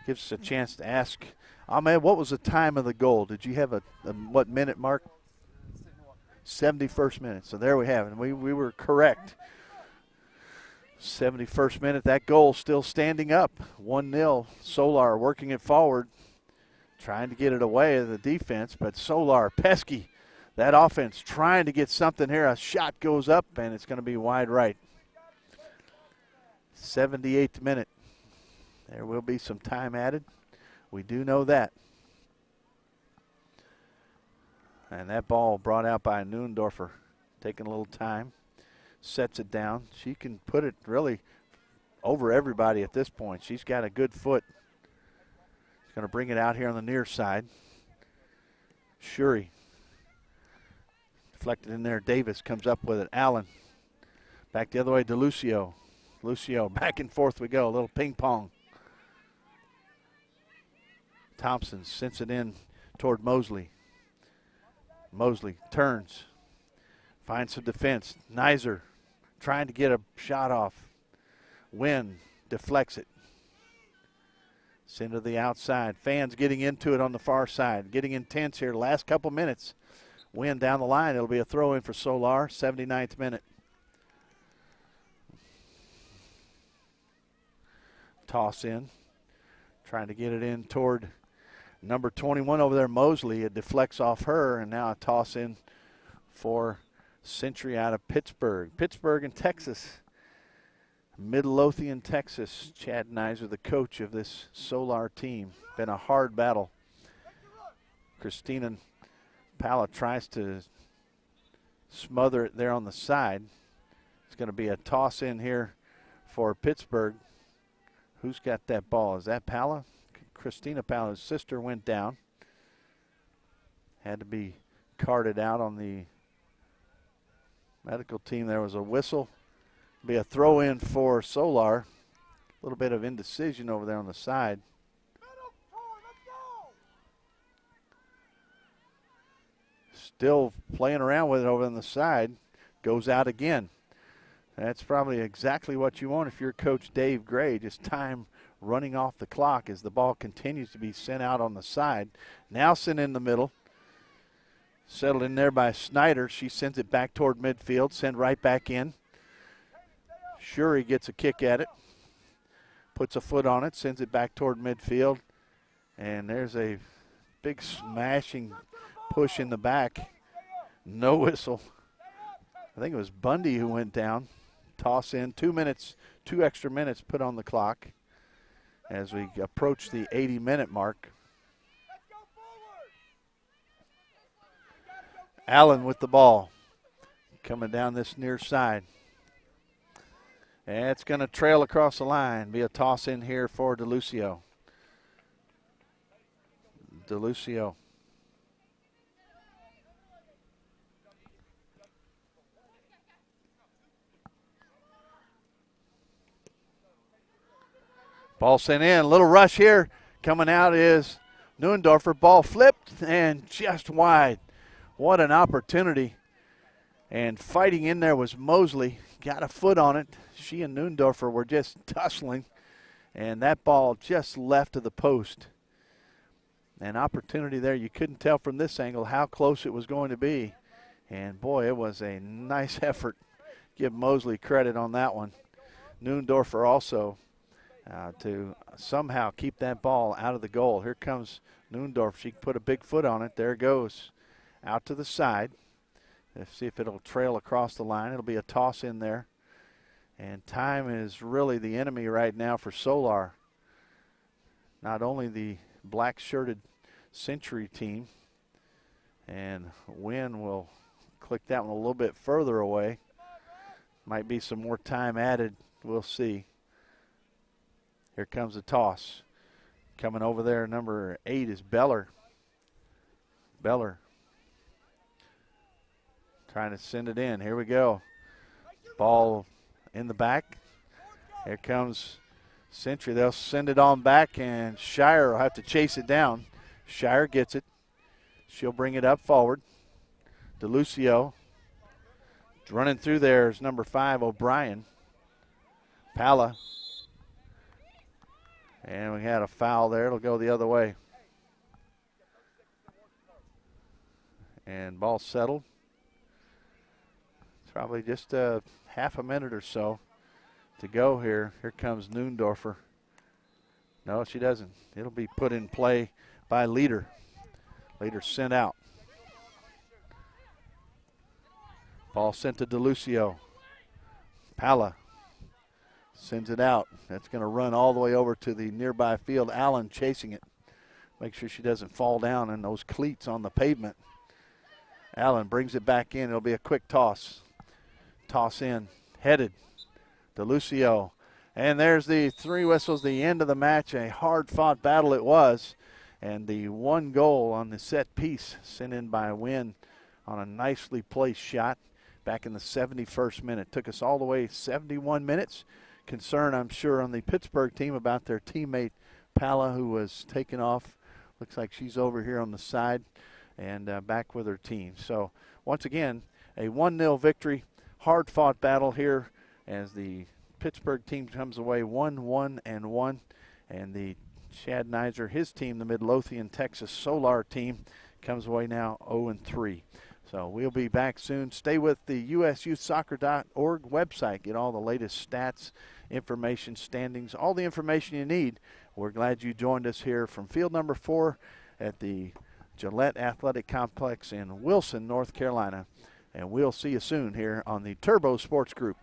Gives us a chance to ask, Ahmed, what was the time of the goal? Did you have a what minute mark? 71st minute. So there we have it. We were correct. 71st minute. That goal still standing up. 1-0. Solar working it forward. Trying to get it away of the defense. But Solar, pesky. That offense trying to get something here. A shot goes up, and it's going to be wide right. 78th minute. There will be some time added. We do know that. And that ball brought out by Neundorfer. Taking a little time. Sets it down. She can put it really over everybody at this point. She's got a good foot. She's going to bring it out here on the near side. Shuri. Deflected in there. Davis comes up with it. Allen. Back the other way. DeLucio. Lucio, back and forth we go. A little ping pong. Thompson sends it in toward Mosley. Mosley turns. Finds some defense. Naizer trying to get a shot off. Wynn deflects it. Send to the outside. Fans getting into it on the far side. Getting intense here. Last couple minutes. Wynn down the line. It'll be a throw in for Solar. 79th minute. Toss in. Trying to get it in toward number 21 over there, Mosley. It deflects off her, and now a toss in for Century out of Pittsburgh. Pittsburgh in Texas. Midlothian, Texas. Chad Naizer, the coach of this Solar team. Been a hard battle. Christina Pala tries to smother it there on the side. It's going to be a toss in here for Pittsburgh. Who's got that ball? Is that Pala? Christina Pala's sister went down. Had to be carted out on the medical team. There was a whistle. Be a throw in for Solar. A little bit of indecision over there on the side. Still playing around with it over on the side. Goes out again. That's probably exactly what you want if you're Coach Dave Gray. Just time running off the clock as the ball continues to be sent out on the side. Now sent in the middle. Settled in there by Snyder. She sends it back toward midfield. Send right back in. Shuri gets a kick at it. Puts a foot on it. Sends it back toward midfield. And there's a big smashing push in the back. No whistle. I think it was Bundy who went down. Toss in. 2 minutes, 2 extra minutes put on the clock as we approach the 80-minute mark. Allen with the ball. Coming down this near side. And it's going to trail across the line. Be a toss in here for DeLucio. DeLucio. Ball sent in. A little rush here. Coming out is Neuendorfer. Ball flipped and just wide. What an opportunity. And fighting in there was Mosley. Got a foot on it. She and Neuendorfer were just tussling. And that ball just left of the post. An opportunity there. You couldn't tell from this angle how close it was going to be. And boy, it was a nice effort. Give Mosley credit on that one. Neuendorfer also to somehow keep that ball out of the goal. Here comes Neuendorfer. She can put a big foot on it. There it goes. Out to the side. Let's see if it'll trail across the line. It'll be a toss in there. And time is really the enemy right now for Solar. Not only the black-shirted Century team. And Wynn will click that one a little bit further away. Might be some more time added. We'll see. Here comes the toss. Coming over there, number 8 is Beller. Beller. Trying to send it in. Here we go. Ball in the back. Here comes Century. They'll send it on back, and Shire will have to chase it down. Shire gets it. She'll bring it up forward. DeLucio. Running through there is number 5, O'Brien. Pala. And we had a foul there. It'll go the other way. And ball settled. It's probably just half a minute or so to go here. Here comes Neuendorfer. No, she doesn't. It'll be put in play by Leader. Leader sent out. Ball sent to DeLucio. Pala sends it out. That's going to run all the way over to the nearby field. Allen chasing it. Make sure she doesn't fall down in those cleats on the pavement. Allen brings it back in. It'll be a quick toss. Toss in. Headed. DeLucio. And there's the 3 whistles, the end of the match. A hard-fought battle it was. And the 1 goal on the set piece sent in by Wynn on a nicely placed shot back in the 71st minute. Took us all the way 71 minutes. Concern, I'm sure, on the Pittsburgh team about their teammate Pala, who was taken off. Looks like she's over here on the side and back with her team. So once again, a 1-0 victory. Hard-fought battle here as the Pittsburgh team comes away 1-1-1, and the Chad Naizer, his team, the Midlothian, Texas Solar team, comes away now 0-3. So we'll be back soon. Stay with the usyouthsoccer.org website. Get all the latest stats, information, standings, all the information you need. We're glad you joined us here from field number 4 at the Gillette Athletic Complex in Wilson, North Carolina. And we'll see you soon here on the Turbo Sports Group.